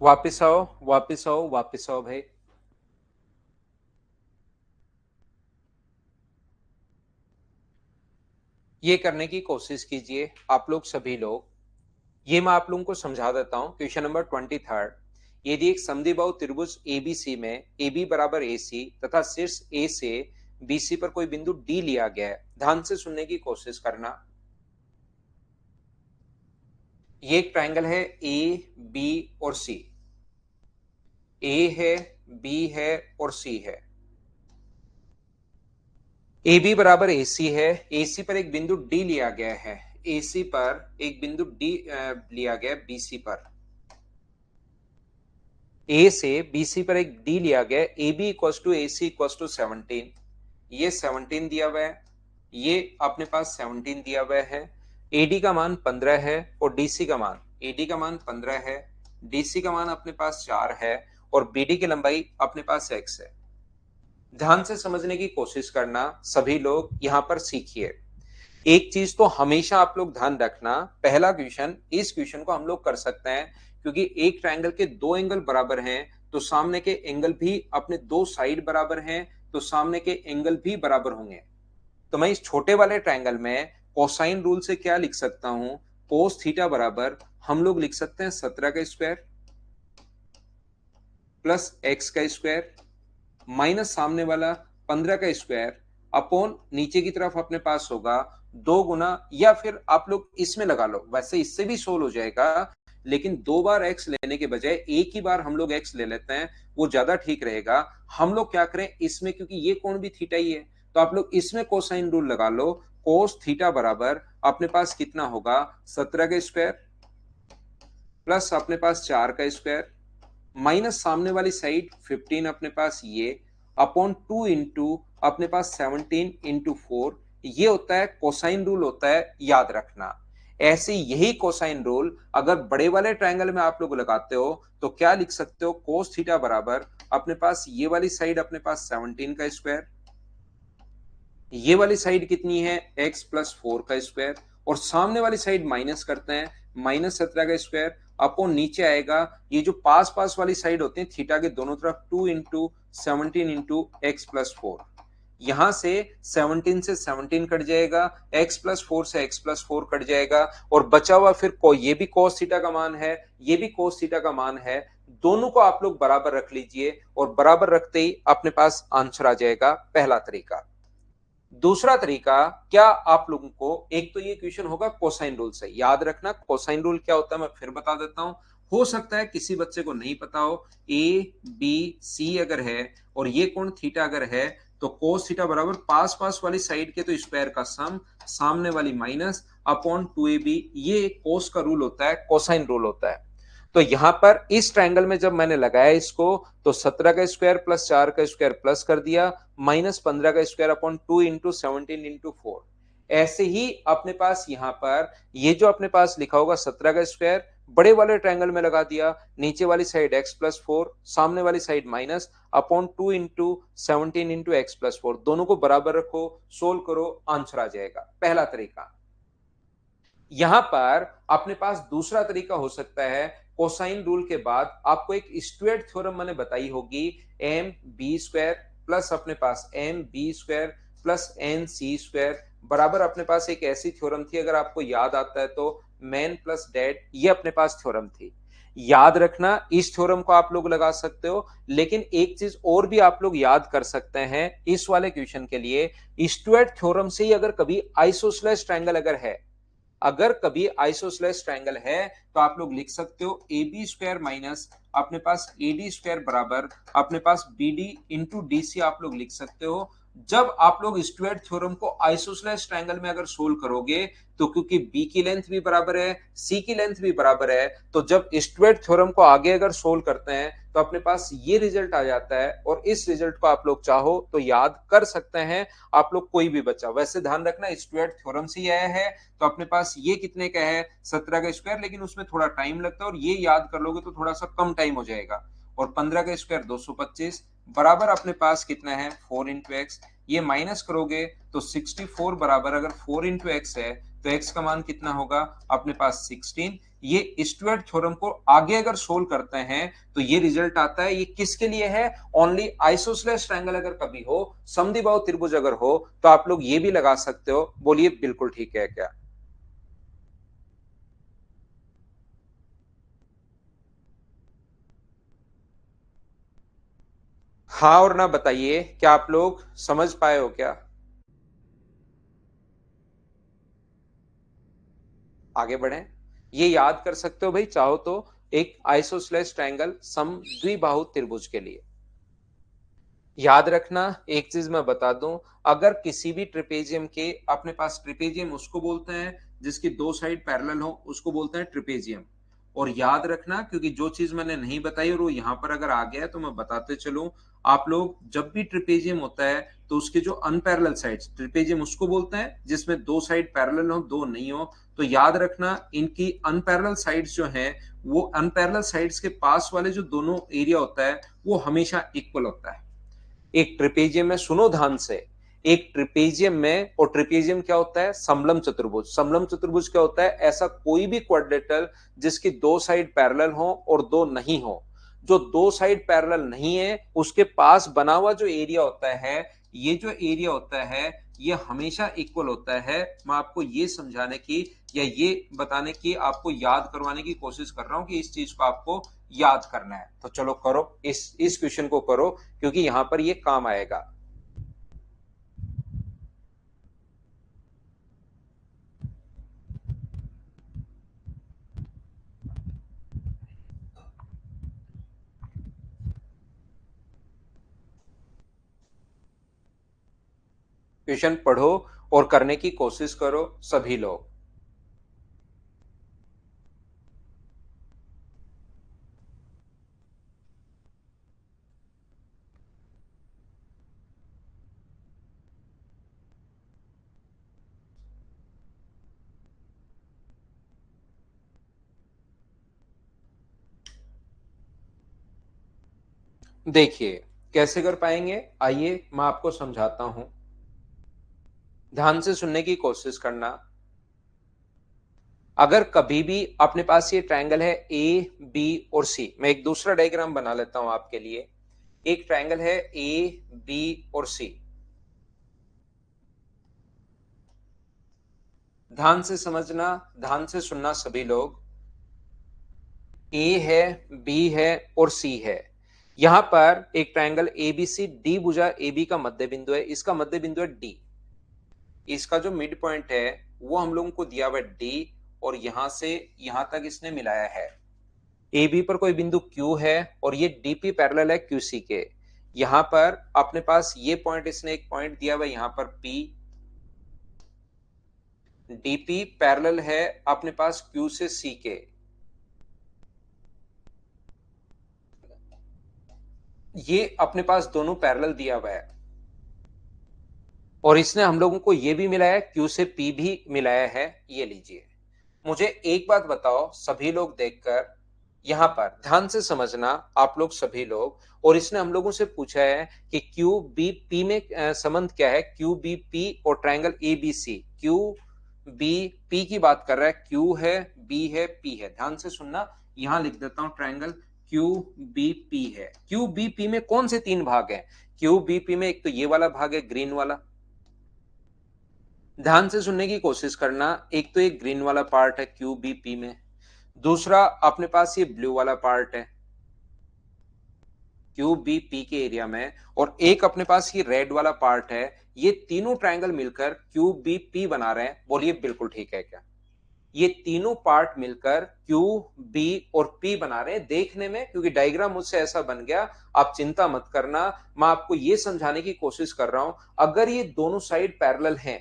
वापिस आओ, वापिस आओ, वापिस आओ भाई। ये करने की कोशिश कीजिए आप लोग सभी लोग। ये मैं आप लोगों को समझा देता हूं। क्वेश्चन नंबर 23, यदि एक समद्विबाहु त्रिभुज एबीसी में AB बराबर AC तथा शीर्ष A से BC पर कोई बिंदु D लिया गया है, ध्यान से सुनने की कोशिश करना। ये एक ट्रायंगल है A, B और C। A है, B है और C है। AB बराबर AC है, AC पर एक बिंदु D लिया गया है, AC पर एक बिंदु D लिया गया BC पर। A से BC पर एक D लिया गया, AB equal to AC equal to 17। ये 17 दिया हुआ है, ये अपने पास 17 दिया हुआ है, एडी का मान 15 है और डीसी का मान, एडी का मान 15 है, डीसी का मान अपने पास 4 है और बीडी की लंबाई अपने पास x है। ध्यान से समझने की कोशिश करना सभी लोग, यहां पर सीखिए। एक चीज तो हमेशा आप लोग ध्यान रखना, पहला क्वेश्चन, इस क्वेश्चन को हम लोग कर सकते हैं क्योंकि एक ट्रायंगल के दो एंगल बराबर हैं तो सामने के एंगल भी अपने दो साइड बराबर हैं तो सामने के एंगल भी बराबर होंगे। तो मैं इस छोटे वाले ट्रायंगल में कोसाइन रूल से क्या लिख सकता हूं, कोस थीटा बराबर हम लोग लिख सकते हैं 17 का स्क्वायर प्लस एक्स का स्क्वायर माइनस सामने वाला 15 का स्क्वायर अपॉन नीचे की तरफ अपने पास होगा 2 गुना, या फिर आप लोग इसमें लगा लो, वैसे इससे भी सोल्व हो जाएगा लेकिन 2 बार x लेने के बजाय एक ही बार हम लोग x ले लेते हैं, वो ज्यादा ठीक रहेगा। हम लोग क्या करें इसमें, क्योंकि ये कोण भी थीटा ही है तो आप लोग इसमें कोसाइन रूल लगा लो। कोस थीटा बराबर अपने पास कितना होगा, 17 का स्क्वायर प्लस अपने पास 4 का स्क्वायर माइनस सामने वाली साइड 15 अपने पास ये अपॉन 2 इंटू अपने पास 17 इंटू 4, ये होता है कोसाइन रूल, होता है, याद रखना। ऐसे यही कोसाइन रूल अगर बड़े वाले ट्रायंगल में आप लोग लगाते हो तो क्या लिख सकते हो, कोस थीटा बराबर अपने पास ये वाली साइड अपने पास 17 का स्क्वायर, ये वाली साइड कितनी है x प्लस 4 का स्क्वायर और सामने वाली साइड माइनस करते हैं, माइनस 17 का स्क्वायर अपॉन नीचे आएगा ये जो पास पास वाली साइड होती है थीटा के दोनों तरफ 2 इंटू 17 इंटू एक्स प्लस 4, यहां से 17 से 17 कट जाएगा, x प्लस 4 से x प्लस 4 कट जाएगा और बचा हुआ फिर को ये भी cos थीटा का मान है, ये भी cos थीटा का मान है, दोनों को आप लोग बराबर रख लीजिए और बराबर रखते ही अपने पास आंसर आ जाएगा, पहला तरीका। दूसरा तरीका क्या आप लोगों को, एक तो ये क्वेश्चन होगा कोसाइन रूल से, याद रखना कोसाइन रूल क्या होता है मैं फिर बता देता हूं, हो सकता है किसी बच्चे को नहीं पता हो। ए बी सी अगर है और ये कोण थीटा अगर है तो कोस थीटा बराबर पास पास वाली साइड के तो स्क्वायर का सम, सामने वाली माइनस अपॉन 2ab, ये कोस का रूल होता है, कोसाइन रूल होता है। तो यहां पर इस ट्रायंगल में जब मैंने लगाया इसको तो 17 का स्क्वायर प्लस 4 का स्क्वायर प्लस कर दिया माइनस 15 का स्क्वायर अपॉन 2 इंटू 17 इंटू 4। ऐसे ही अपने पास यहां पर ये जो अपने पास लिखा होगा 17 का स्क्वायर बड़े वाले ट्रायंगल में लगा दिया, नीचे वाली साइड x प्लस 4 सामने वाली side minus upon 2 into 17 into x plus 4, दोनों को बराबर रखो, सोल्व करो, आंसर आ जाएगा, पहला तरीका। यहां पर अपने पास दूसरा तरीका हो सकता है, कोसाइन रूल के बाद आपको एक स्क्वायर थ्योरम मैंने बताई होगी, एम बी स्क्वायर प्लस अपने पास M B square plus N C square बराबर अपने पास एक ऐसी थ्योरम थी, अगर आपको याद आता है तो मैन प्लस डैड, ये अपने पास थ्योरम थी, याद रखना इस थ्योरम को आप लोग लगा सकते हो। लेकिन एक चीज और भी आप लोग याद कर सकते हैं इस वाले क्वेश्चन के लिए, स्क्वायर थ्योरम से ही अगर कभी आइसोसेलेस ट्रायंगल अगर है, अगर कभी आइसोसेलेस ट्रायंगल है तो आप लोग लिख सकते हो ए बी स्क्वायर माइनस अपने पास ए डी स्क्वायर बराबर अपने पास B D into D C आप लोग लिख सकते हो। जब आप लोग स्क्वायर थ्योरम को आइसोसेलेस ट्रायंगल में अगर सोल्व करोगे तो क्योंकि बी की लेंथ भी बराबर है सी की लेंथ भी बराबर है, तो जब स्क्वायर थ्योरम को आगे अगर सोल्व करते हैं तो अपने पास ये रिजल्ट आ जाता है और इस रिजल्ट को आप लोग चाहो तो याद कर सकते हैं आप लोग कोई भी बच्चा। वैसे ध्यान रखना स्क्वायर थ्योरम से ही आया है तो अपने पास ये कितने का है 17 का स्क्वायर, लेकिन उसमें थोड़ा टाइम लगता है और ये याद कर लोगे तो थोड़ा सा कम टाइम हो जाएगा, और 15 का स्क्वायर 225 बराबर अपने पास कितना है 4 इंटू एक्स, ये माइनस करोगे तो 64 बराबर अगर 4 इंटू एक्स है तो x का मान कितना होगा अपने पास 16। ये स्क्वायर थ्योरम को आगे अगर सोल्व करते हैं तो ये रिजल्ट आता है, ये किसके लिए है, ओनली आइसोसेलेस ट्रायंगल अगर कभी हो, समद्विबाहु त्रिभुज अगर हो तो आप लोग ये भी लगा सकते हो। बोलिए बिल्कुल ठीक है क्या? हाँ और ना बताइए, क्या आप लोग समझ पाए हो क्या? आगे बढ़े, ये याद कर सकते हो भाई चाहो तो, एक आइसोसेलेस ट्रायंगल समद्विबाहु त्रिभुज के लिए याद रखना। एक चीज मैं बता दूं, अगर किसी भी ट्रिपेजियम के अपने पास, ट्रिपेजियम उसको बोलते हैं जिसकी दो साइड पैरेलल हो, उसको बोलते हैं ट्रिपेजियम, और याद रखना, क्योंकि जो चीज मैंने नहीं बताई और वो यहाँ पर अगर आ गया है तो मैं बताते चलूं, आप लोग जब भी ट्रिपेजियम होता है तो उसके जो अनपैरेलल साइड्स, ट्रिपेजियम उसको बोलते हैं जिसमें दो साइड पैरेलल हो, दो नहीं हो। तो याद रखना इनकी अनपैरेलल साइड्स जो हैं, वो अनपैरेलल साइड्स के पास वाले जो दोनों एरिया होता है वो हमेशा इक्वल होता है। एक ट्रिपेजियम में, सुनो ध्यान से, एक ट्रिपेजियम में, और ट्रिपेजियम क्या होता है? समलम चतुर्भुज। समलम चतुर्भुज क्या होता है? ऐसा कोई भी क्वाड्रेटल जिसकी दो साइड पैरेलल हो और दो नहीं हो। जो दो साइड पैरेलल नहीं है उसके पास बना हुआ जो एरिया होता है, ये जो एरिया होता है ये हमेशा इक्वल होता है। मैं आपको ये समझाने की या ये बताने की, आपको याद करवाने की कोशिश कर रहा हूं कि इस चीज को आपको याद करना है। तो चलो करो, इस क्वेश्चन को करो, क्योंकि यहां पर ये काम आएगा। क्वेश्चन पढ़ो और करने की कोशिश करो सभी लोग। देखिए कैसे कर पाएंगे, आइए मैं आपको समझाता हूं, ध्यान से सुनने की कोशिश करना। अगर कभी भी अपने पास ये ट्रायंगल है ए बी और सी, मैं एक दूसरा डायग्राम बना लेता हूं आपके लिए। एक ट्रायंगल है ए बी और सी, ध्यान से समझना, ध्यान से सुनना सभी लोग। ए है, बी है और सी है। यहां पर एक ट्रायंगल एबीसी, डी भुजा एबी का मध्य बिंदु है, इसका मध्य बिंदु है डी। इसका जो मिड पॉइंट है वो हम लोगों को दिया हुआ है डी, और यहां से यहां तक इसने मिलाया है। ए बी पर कोई बिंदु क्यू है और ये डीपी पैरेलल है क्यूसी के। यहां पर अपने पास ये पॉइंट, इसने एक पॉइंट दिया हुआ है यहां पर पी। डीपी पैरेलल है अपने पास क्यू से सी के। ये अपने पास दोनों पैरेलल दिया हुआ है, और इसने हम लोगों को ये भी मिलाया है, क्यू से पी भी मिलाया है। ये लीजिए, मुझे एक बात बताओ सभी लोग देखकर, यहां पर ध्यान से समझना आप लोग सभी लोग। और इसने हम लोगों से पूछा है कि क्यू बी पी में संबंध क्या है, क्यू बी पी और triangle A B C. Q B P की बात कर रहा है, क्यू है, बी है, पी है। ध्यान से सुनना, यहां लिख देता हूं ट्रायंगल क्यू बी पी है। क्यू बी पी में कौन से तीन भाग हैं? क्यू बी पी में एक तो ये वाला भाग है ग्रीन वाला, ध्यान से सुनने की कोशिश करना। एक तो ये ग्रीन वाला पार्ट है क्यू बी पी में, दूसरा अपने पास ये ब्लू वाला पार्ट है क्यू बी पी के एरिया में, और एक अपने पास ये रेड वाला पार्ट है। ये तीनों ट्रायंगल मिलकर क्यू बी पी बना रहे हैं। बोलिए बिल्कुल ठीक है क्या? ये तीनों पार्ट मिलकर क्यू बी और पी बना रहे हैं देखने में, क्योंकि डायग्राम मुझसे ऐसा बन गया। आप चिंता मत करना, मैं आपको ये समझाने की कोशिश कर रहा हूं। अगर ये दोनों साइड पैरेलल हैं,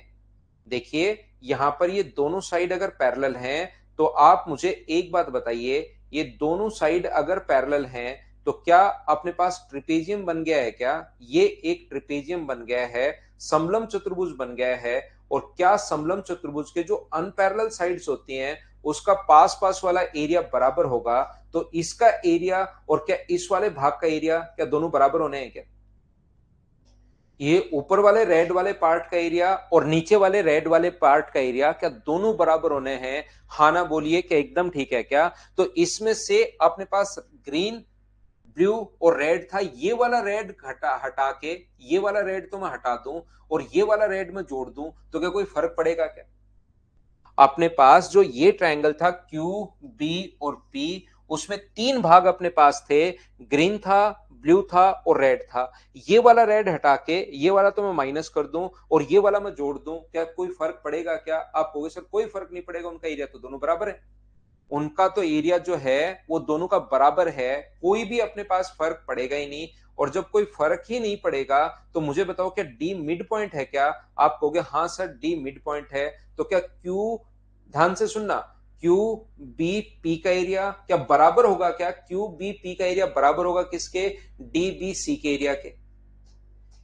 देखिए यहां पर ये दोनों साइड अगर पैरेलल हैं, तो आप मुझे एक बात बताइए, ये दोनों साइड अगर पैरेलल हैं तो क्या अपने पास ट्रिपेजियम बन गया है क्या? ये एक ट्रिपेजियम बन गया है, समलम चतुर्भुज बन गया है। और क्या समलम चतुर्भुज के जो अनपैरेलल साइड्स होती हैं उसका पास पास वाला एरिया बराबर होगा? तो इसका एरिया और क्या इस वाले भाग का एरिया, क्या दोनों बराबर होने हैं क्या? ये ऊपर वाले रेड वाले पार्ट का एरिया और नीचे वाले रेड वाले पार्ट का एरिया, क्या दोनों बराबर होने हैं? हाँ ना बोलिए, क्या एकदम ठीक है क्या? तो इसमें से अपने पास ग्रीन, ब्लू और रेड था, ये वाला रेड हटा हटा के ये वाला रेड तो मैं हटा दूं और ये वाला रेड मैं जोड़ दूं, तो क्या कोई फर्क पड़ेगा क्या? अपने पास जो ये ट्रायंगल था क्यू बी और पी, उसमें तीन भाग अपने पास थे, ग्रीन था, ब्लू था और रेड था। ये वाला रेड हटा के ये वाला तो मैं माइनस कर दूं और ये वाला मैं जोड़ दूं, क्या कोई फर्क पड़ेगा क्या? आप कहोगे सर कोई फर्क नहीं पड़ेगा, उनका एरिया तो दोनों बराबर है। उनका तो एरिया जो है वो दोनों का बराबर है, कोई भी अपने पास फर्क पड़ेगा ही नहीं। और जब कोई फर्क ही नहीं पड़ेगा तो मुझे बताओ क्या डी मिड पॉइंट है क्या? आप कहोगे हाँ सर डी मिड पॉइंट है। तो क्या क्यू, ध्यान से सुनना, क्यू बी पी का एरिया क्या बराबर होगा, क्या क्यू बी पी का एरिया बराबर होगा किसके, डी बी सी के एरिया के।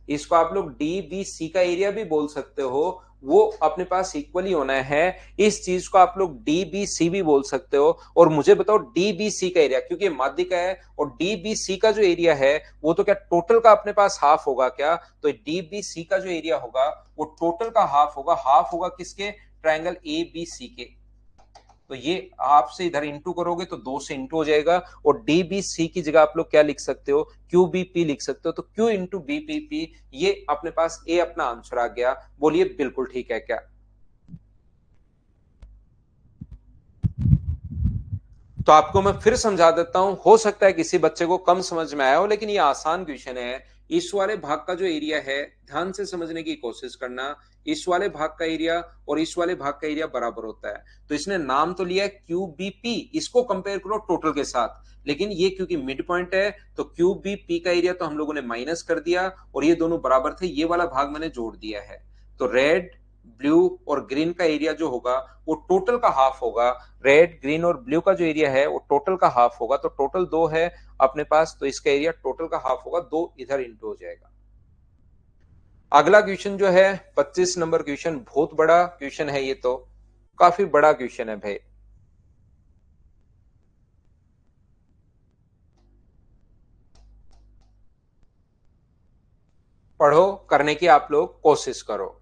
इसको आप लोग डी बी सी का एरिया भी बोल सकते हो, वो अपने पास इक्वली होना है। इस चीज को आप लोग डी बी सी भी बोल सकते हो। और मुझे बताओ डी बी सी का एरिया, क्योंकि माध्य का है, और डी बी सी का जो एरिया है वो तो क्या टोटल का अपने पास हाफ होगा क्या, तो डी बी सी का जो एरिया होगा वो टोटल का हाफ होगा किसके, ट्रायंगल ए बी सी के। तो ये आपसे इधर इंटू करोगे तो 2 से इंटू हो जाएगा, और डी बी सी की जगह आप लोग क्या लिख सकते हो, क्यू बी पी लिख सकते हो। तो Q into B P P, ये अपने पास ए अपना आंसर आ गया। बोलिए बिल्कुल ठीक है क्या। तो आपको मैं फिर समझा देता हूं, हो सकता है किसी बच्चे को कम समझ में आया हो, लेकिन ये आसान क्वेश्चन है। इस वाले भाग का जो एरिया है, ध्यान से समझने की कोशिश करना। इस वाले भाग का एरिया और इस वाले भाग का एरिया बराबर होता है, तो इसने नाम तो लिया है क्यू बी पी, इसको कंपेयर करो टोटल के साथ। लेकिन ये क्योंकि मिड पॉइंट है, तो क्यू बी पी का एरिया तो हम लोगों ने माइनस कर दिया, और ये दोनों बराबर थे, ये वाला भाग मैंने जोड़ दिया है। तो रेड ब्लू और ग्रीन का एरिया जो होगा वो टोटल का हाफ होगा। रेड ग्रीन और ब्लू का जो एरिया है वो टोटल का हाफ होगा, तो टोटल 2 है अपने पास, तो इसका एरिया टोटल का हाफ होगा, 2 इधर इंटू हो जाएगा। अगला क्वेश्चन जो है 25 नंबर क्वेश्चन, बहुत बड़ा क्वेश्चन है, ये तो काफी बड़ा क्वेश्चन है भाई। पढ़ो, करने की आप लोग कोशिश करो।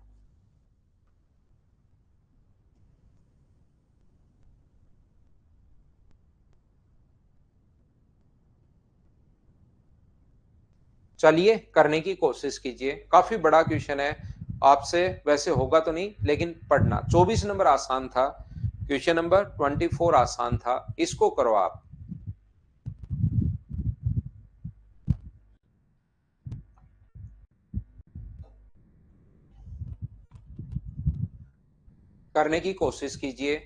चलिए करने की कोशिश कीजिए, काफी बड़ा क्वेश्चन है। आपसे वैसे होगा तो नहीं, लेकिन पढ़ना। 24 नंबर आसान था, क्वेश्चन नंबर 24 आसान था, इसको करो आप। करने की कोशिश कीजिए।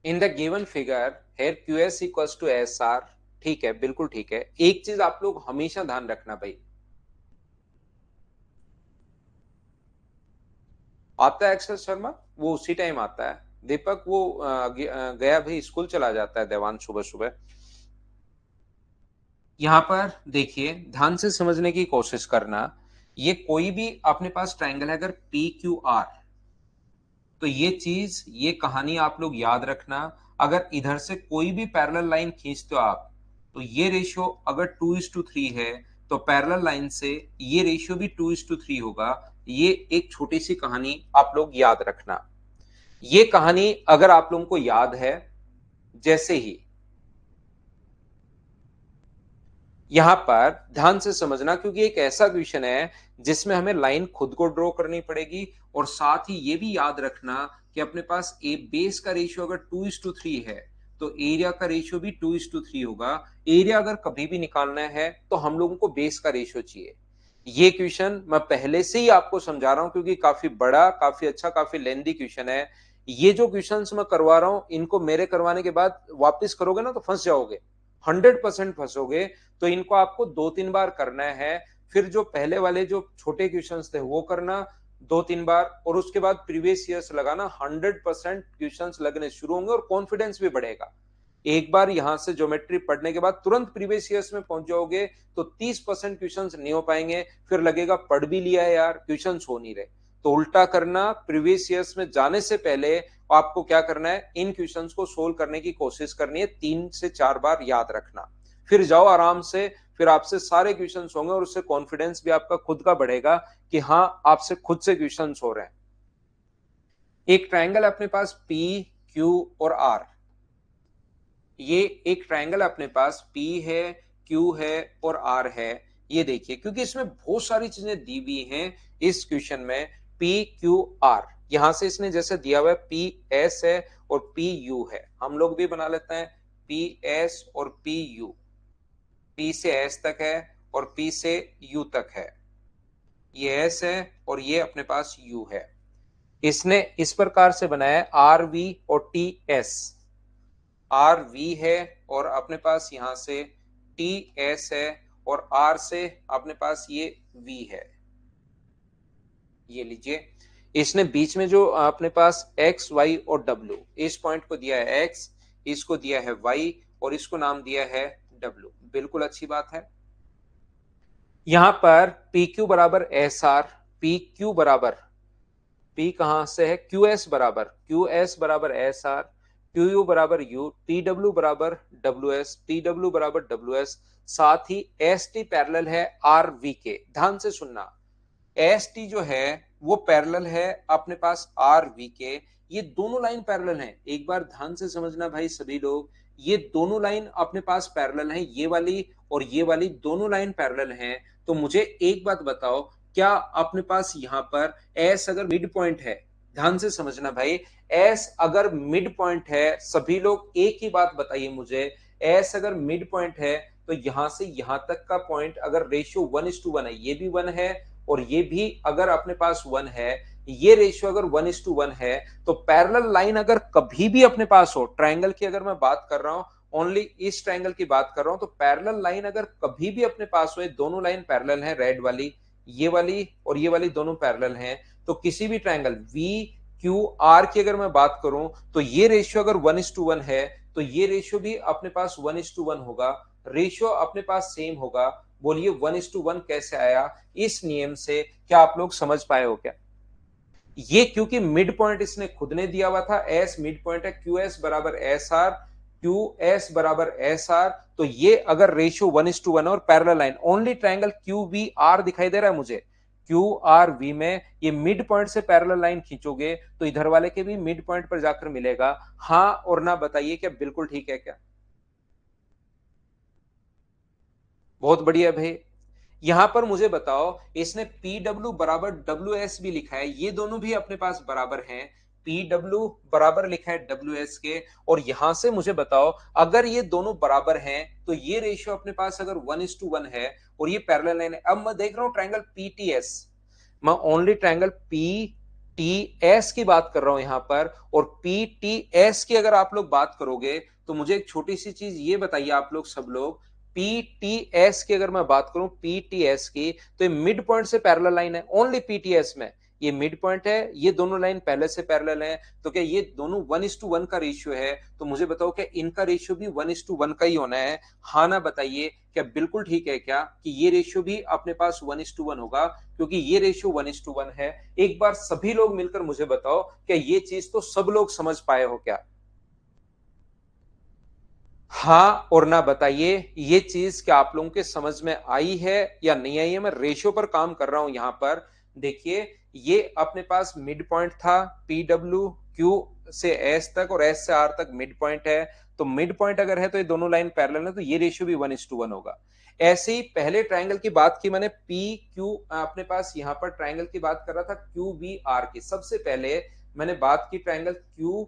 In the given figure here Q S equals to S R. ठीक है, बिल्कुल ठीक है। एक चीज आप लोग हमेशा ध्यान रखना भाई, आता है अक्षर शर्मा, वो उसी टाइम आता है। दीपक वो गया भाई, स्कूल चला जाता है देवान सुबह सुबह। यहाँ पर देखिए, ध्यान से समझने की कोशिश करना। ये कोई भी अपने पास ट्रायंगल है, अगर पी क्यू आर, तो ये चीज, ये कहानी आप लोग याद रखना। अगर इधर से कोई भी पैरेलल लाइन खींचते हो आप, तो ये रेशियो अगर 2:3 है, तो पैरेलल लाइन से ये रेशियो भी 2:3 होगा। ये एक छोटी सी कहानी आप लोग याद रखना। ये कहानी अगर आप लोगों को याद है, जैसे ही यहां पर ध्यान से समझना, क्योंकि एक ऐसा क्वेश्चन है जिसमें हमें लाइन खुद को ड्रॉ करनी पड़ेगी, और साथ ही ये भी याद रखना कि अपने पास ए बेस का रेशियो अगर 2:3 है, तो एरिया का रेशियो भी 2:3 होगा। एरिया अगर कभी भी निकालना है तो हम लोगों को बेस का रेशियो चाहिए। ये क्वेश्चन मैं पहले से ही आपको समझा रहा हूं, क्योंकि काफी बड़ा, काफी अच्छा, काफी लेंदी क्वेश्चन है। ये जो क्वेश्चंस मैं करवा रहा हूं, इनको मेरे करवाने के बाद वापस करोगे ना तो फंस जाओगे, 100% फंसोगे। तो इनको आपको 2-3 बार करना है। फिर जो पहले वाले जो छोटे क्वेश्चंस थे वो करना 2-3 बार, और उसके बाद प्रीवियस ईयर्स लगाना। 100% क्वेश्चंस लगने शुरू होंगे और कॉन्फिडेंस भी बढ़ेगा। एक बार यहां से ज्योमेट्री पढ़ने के बाद तुरंत प्रीवियस ईयर्स में पहुंच जाओगे तो 30% क्वेश्चंस नहीं हो पाएंगे, फिर लगेगा पढ़ भी लिया है यार, क्वेश्चंस हो नहीं रहे। तो उल्टा करना, प्रीवियस ईयर्स में जाने से पहले आपको क्या करना है, इन क्वेश्चंस को सोल्व करने की कोशिश करनी है, 3 से 4 बार याद रखना। फिर जाओ आराम से, फिर आपसे सारे क्वेश्चंस होंगे, और उससे कॉन्फिडेंस भी आपका खुद का बढ़ेगा कि हाँ, आपसे खुद से क्वेश्चंस हो रहे हैं। एक ट्रायंगल अपने पास पी क्यू और आर, ये एक ट्रायंगल अपने पास P है, Q है और R है। ये देखिए, क्योंकि इसमें बहुत सारी चीजें दी हुई हैं इस क्वेश्चन में, P Q R। यहां से इसने जैसे दिया हुआ है P S है और P U है, हम लोग भी बना लेते हैं P S और P U। P से S तक है और P से U तक है, ये S है और ये अपने पास U है। इसने इस प्रकार से बनाया है RV और TS। RV है और अपने पास यहां से TS है और R से अपने पास ये V है। ये लीजिए, इसने बीच में जो अपने पास X, Y और W, इस पॉइंट को दिया है X, इसको दिया है Y और इसको नाम दिया है W। बिल्कुल अच्छी बात है। यहां पर PQ बराबर SR, PQ बराबर, P कहां से है, QS बराबर, QS बराबर SR, QU बराबर U, TW बराबर WS, TW बराबर WS, साथ ही ST पैरेलल है RV के। ध्यान से सुनना, ST जो है वो पैरेलल है अपने पास RV के। ये दोनों लाइन पैरेलल हैं, एक बार ध्यान से समझना भाई सभी लोग, ये दोनों लाइन अपने पास पैरेलल हैं, ये वाली और ये वाली दोनों लाइन पैरेलल हैं। तो मुझे एक बात बताओ, क्या अपने पास यहां पर S अगर मिड पॉइंट है, ध्यान से समझना भाई, S अगर मिड पॉइंट है, सभी लोग एक ही बात बताइए मुझे, S अगर मिड पॉइंट है तो यहां से यहां तक का पॉइंट अगर रेशियो 1:1 है, ये भी 1 है और ये भी अगर अपने पास 1 है, ये रेशियो अगर 1:1 है, तो पैरेलल लाइन अगर कभी भी अपने पास हो, ट्रायंगल की अगर मैं बात कर रहा हूं, ओनली इस ट्रायंगल की बात कर रहा हूं, तो पैरेलल लाइन अगर कभी भी अपने पास हो, दोनों लाइन पैरेलल है, रेड वाली, ये वाली और ये वाली दोनों पैरेलल हैं, तो किसी भी ट्रायंगल वी क्यू आर की अगर मैं बात करूं, तो ये रेशियो अगर 1:1 है, तो ये रेशियो भी अपने पास 1:1 होगा, रेशियो अपने पास सेम होगा। बोलिए 1:1 कैसे आया, इस नियम से क्या आप लोग समझ पाए हो क्या? ये क्योंकि मिड पॉइंट इसने खुद ने दिया हुआ था, एस मिड पॉइंट है, क्यू एस बराबर एस आर, क्यू एस बराबर एस आर, तो ये अगर रेशियो 1:1 और parallel line, only triangle Q V R दिखाई दे रहा है मुझे, क्यू आर वी में ये मिड पॉइंट से पैरेलल लाइन खींचोगे तो इधर वाले के भी मिड पॉइंट पर जाकर मिलेगा। हाँ और ना बताइए, क्या बिल्कुल ठीक है क्या? बहुत बढ़िया भाई। यहां पर मुझे बताओ, इसने पी डब्ल्यू बराबर डब्ल्यू एस भी लिखा है, ये दोनों भी अपने पास बराबर हैं, पी डब्ल्यू बराबर लिखा है डब्ल्यू एस के, और यहां से मुझे बताओ अगर ये दोनों बराबर हैं तो ये रेशियो अपने पास अगर 1:1 है और ये पैरेलल लाइन है। अब मैं देख रहा हूं ट्रायंगल पीटीएस, मैं only triangle P T S की बात कर रहा हूं यहां पर, और पी टी एस की अगर आप लोग बात करोगे तो मुझे एक छोटी सी चीज ये बताइए आप लोग सब लोग, पीटीएस की अगर मैं बात करूं, पीटीएस की, तो ये मिड पॉइंट से पैरेलल लाइन है, ओनली पीटीएस में ये मिड पॉइंट है, ये दोनों लाइन पहले से पैरेलल है, तो क्या ये दोनों 1:1 का रेशियो है? तो मुझे बताओ क्या इनका रेशियो भी 1:1 का ही होना है? हाँ ना बताइए, क्या बिल्कुल ठीक है क्या कि ये रेशियो भी अपने पास 1:1 होगा, क्योंकि ये रेशियो 1:1 है। एक बार सभी लोग मिलकर मुझे बताओ, क्या ये चीज तो सब लोग समझ पाए हो क्या? हाँ और ना बताइए, ये चीज क्या आप लोगों के समझ में आई है या नहीं आई है? मैं रेशियो पर काम कर रहा हूं यहां पर। देखिए, ये अपने पास मिड पॉइंट था, पी डब्ल्यू क्यू से एस तक और एस से आर तक मिड पॉइंट है, तो मिड पॉइंट अगर है तो ये दोनों लाइन पैरेलल है, तो ये रेशियो भी 1:1 होगा। ऐसे ही पहले ट्रायंगल की बात की मैंने, पी क्यू अपने पास यहां पर ट्रायंगल की बात कर रहा था क्यू बी आर की, सबसे पहले मैंने बात की ट्रायंगल क्यू,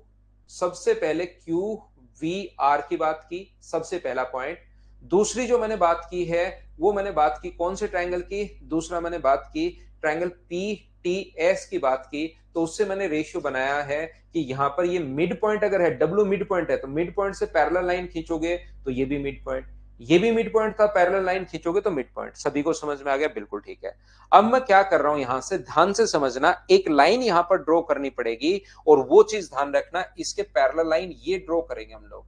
सबसे पहले क्यू वी आर की बात की, सबसे पहला पॉइंट। दूसरी जो मैंने बात की है, वो मैंने बात की कौन से ट्रायंगल की, दूसरा मैंने बात की ट्रायंगल पी टी एस की बात की, तो उससे मैंने रेशियो बनाया है कि यहां पर ये मिड पॉइंट अगर है, डब्ल्यू मिड पॉइंट है, तो मिड पॉइंट से पैरेलल लाइन खींचोगे तो ये भी मिड पॉइंट, ये भी मिड पॉइंट था, पैरेलल लाइन खींचोगे तो मिड पॉइंट। सभी को समझ में आ गया? बिल्कुल ठीक है। अब मैं क्या कर रहा हूं, यहां से ध्यान से समझना, एक लाइन यहां पर ड्रॉ करनी पड़ेगी, और वो चीज ध्यान रखना, इसके पैरेलल लाइन ये ड्रॉ करेंगे हम लोग,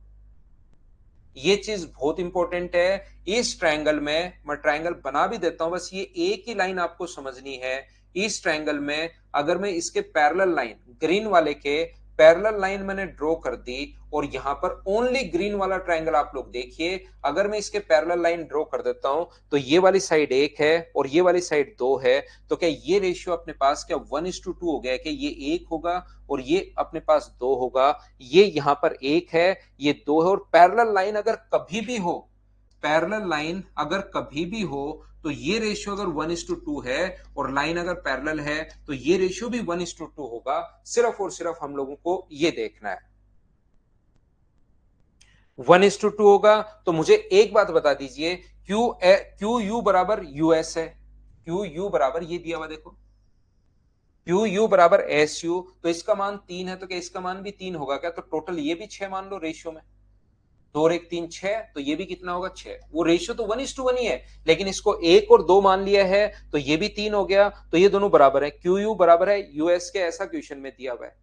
ये चीज बहुत इंपॉर्टेंट है। इस ट्रायंगल में मैं ट्रायंगल बना भी देता हूं, बस ये एक ही लाइन आपको समझनी है। इस ट्रायंगल में अगर मैं इसके पैरेलल लाइन, ग्रीन वाले के पैरेलल लाइन मैंने ड्रॉ कर दी, और यहां पर ओनली ग्रीन वाला ट्रायंगल आप लोग देखिए, अगर मैं इसके पैरेलल लाइन ड्रॉ कर देता हूं, तो ये वाली साइड 1 है और ये वाली साइड 2 है, तो क्या ये रेशियो अपने पास क्या 1:2 हो गया? कि ये 1 होगा और ये अपने पास 2 होगा, ये यहां पर 1 है, ये 2 है, और पैरेलल लाइन अगर कभी भी हो, पैरेलल लाइन अगर कभी भी हो, तो ये रेशियो अगर 1:2 है, और लाइन अगर पैरेलल है तो ये रेशियो भी 1:2 होगा। सिर्फ और सिर्फ हम लोगों को ये देखना है। 1:2 होगा। तो मुझे एक बात बता दीजिए, क्यू यू बराबर यूएस है, क्यू यू बराबर ये दिया हुआ देखो, क्यू यू बराबर एस यू, तो इसका मान 3 है, तो क्या इसका मान भी 3 होगा क्या? तो टोटल ये भी 6 मान लो रेशियो में, 2 और 1 3 6, तो ये भी कितना होगा 6। वो रेशियो तो 1:1 ही है, लेकिन इसको 1 और 2 मान लिया है, तो ये भी 3 हो गया, तो ये दोनों बराबर है, क्यू यू बराबर है यूएस के, ऐसा क्वेश्चन में दिया हुआ है।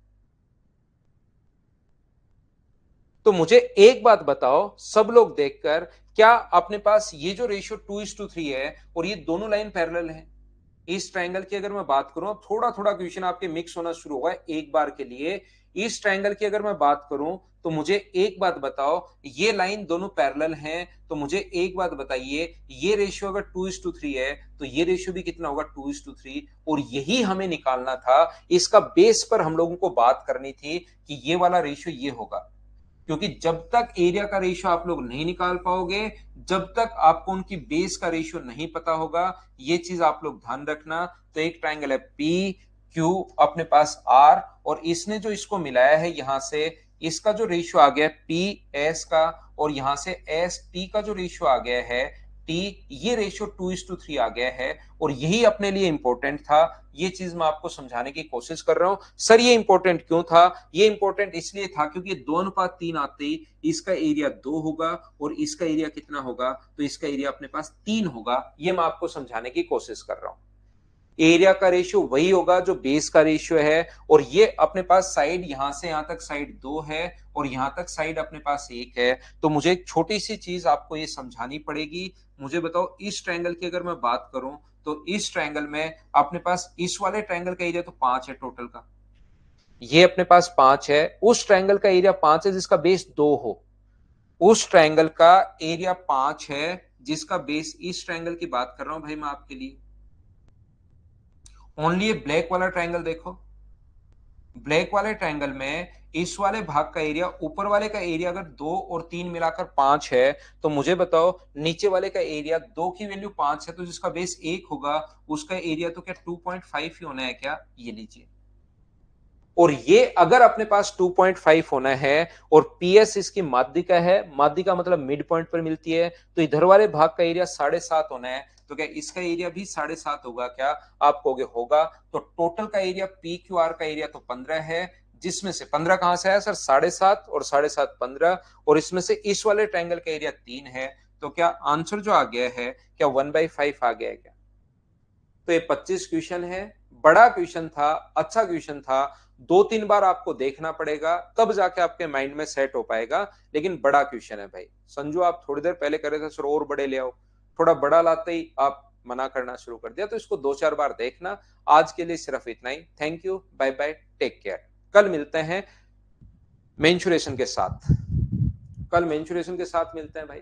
तो मुझे एक बात बताओ सब लोग देखकर, क्या अपने पास ये जो रेशियो 2:3 है और ये दोनों लाइन पैरेलल है? इस ट्रायंगल की अगर मैं बात करूं, अब थोड़ा थोड़ा क्वेश्चन आपके मिक्स होना शुरू होगा एक बार के लिए। इस ट्रायंगल की अगर मैं बात करूं, तो मुझे एक बात बताओ, ये लाइन दोनों पैरेलल हैं, तो मुझे एक बात बताइए, ये रेशियो अगर 2:3 है, तो ये रेशियो भी कितना होगा 2:3, और यही हमें निकालना था। इसका बेस पर हम लोगों को बात करनी थी कि ये वाला रेशियो ये होगा, क्योंकि जब तक एरिया का रेशियो आप लोग नहीं निकाल पाओगे, जब तक आपको उनकी बेस का रेशियो नहीं पता होगा, ये चीज आप लोग ध्यान रखना। तो एक ट्रायंगल है पी क्यू, अपने पास आर, और इसने जो इसको मिलाया है यहां से, इसका जो रेशियो आ गया पी एस का, और यहां से एस टी का जो रेशियो आ गया है टी, ये रेशियो 2:3 आ गया है, और यही अपने लिए इंपॉर्टेंट था। ये चीज मैं आपको समझाने की कोशिश कर रहा हूं। सर ये इंपॉर्टेंट क्यों था? ये इंपॉर्टेंट इसलिए था क्योंकि 2:3 आते ही इसका एरिया 2 होगा, और इसका एरिया कितना होगा? तो इसका एरिया अपने पास 3 होगा। ये मैं आपको समझाने की कोशिश कर रहा हूं। एरिया का रेशियो वही होगा जो बेस का रेशियो है, और ये अपने पास साइड यहां से यहां तक साइड 2 है, और यहां तक साइड अपने पास 1 है। तो मुझे एक छोटी सी चीज आपको ये समझानी पड़ेगी। मुझे बताओ, इस ट्रायंगल की अगर मैं बात करूं, तो इस ट्रायंगल में अपने पास इस वाले ट्रायंगल का एरिया तो 5 है टोटल का, ये अपने पास 5 है। उस ट्रायंगल का एरिया 5 है जिसका बेस 2 हो, उस ट्रायंगल का एरिया 5 है जिसका बेस, इस ट्रायंगल की बात कर रहा हूं भाई मैं आपके लिए। ओनली ये ब्लैक वाला ट्रायंगल देखो, ब्लैक वाले ट्रायंगल में इस वाले भाग का एरिया, ऊपर वाले का एरिया अगर 2 और 3 मिलाकर 5 है, तो मुझे बताओ नीचे वाले का एरिया, 2 की वैल्यू 5 है, तो जिसका बेस 1 होगा उसका एरिया तो क्या 2.5 ही होना है क्या? ये लीजिए। और ये अगर अपने पास 2.5 होना है, और पीएस इसकी माध्यिका है, माध्यिका मतलब मिड पॉइंट पर मिलती है, तो इधर वाले भाग का एरिया 7.5 होना है, तो क्या इसका एरिया भी 7.5 होगा क्या? आप कहोगे होगा। तो टोटल का एरिया पी क्यू आर का एरिया तो 15 है, जिसमें से 15 कहां से आया सर? 7.5 और 7.5 15, और इसमें से इस वाले ट्रायंगल का एरिया 3 है, तो क्या आंसर जो आ गया है क्या 1/5 आ गया है क्या? तो ये 25 क्वेश्चन है, बड़ा क्वेश्चन था, अच्छा क्वेश्चन था। 2-3 बार आपको देखना पड़ेगा, तब जाके आपके माइंड में सेट हो पाएगा, लेकिन बड़ा क्वेश्चन है भाई। संजू आप थोड़ी देर पहले कह रहे थे सर और बड़े ले आओ, थोड़ा बड़ा लाते ही आप मना करना शुरू कर दिया, तो इसको 2-4 बार देखना। आज के लिए सिर्फ इतना ही। Thank you, bye bye, take care. कल मिलते हैं मेंसुरेशन के साथ, कल मेंसुरेशन के साथ मिलते हैं भाई।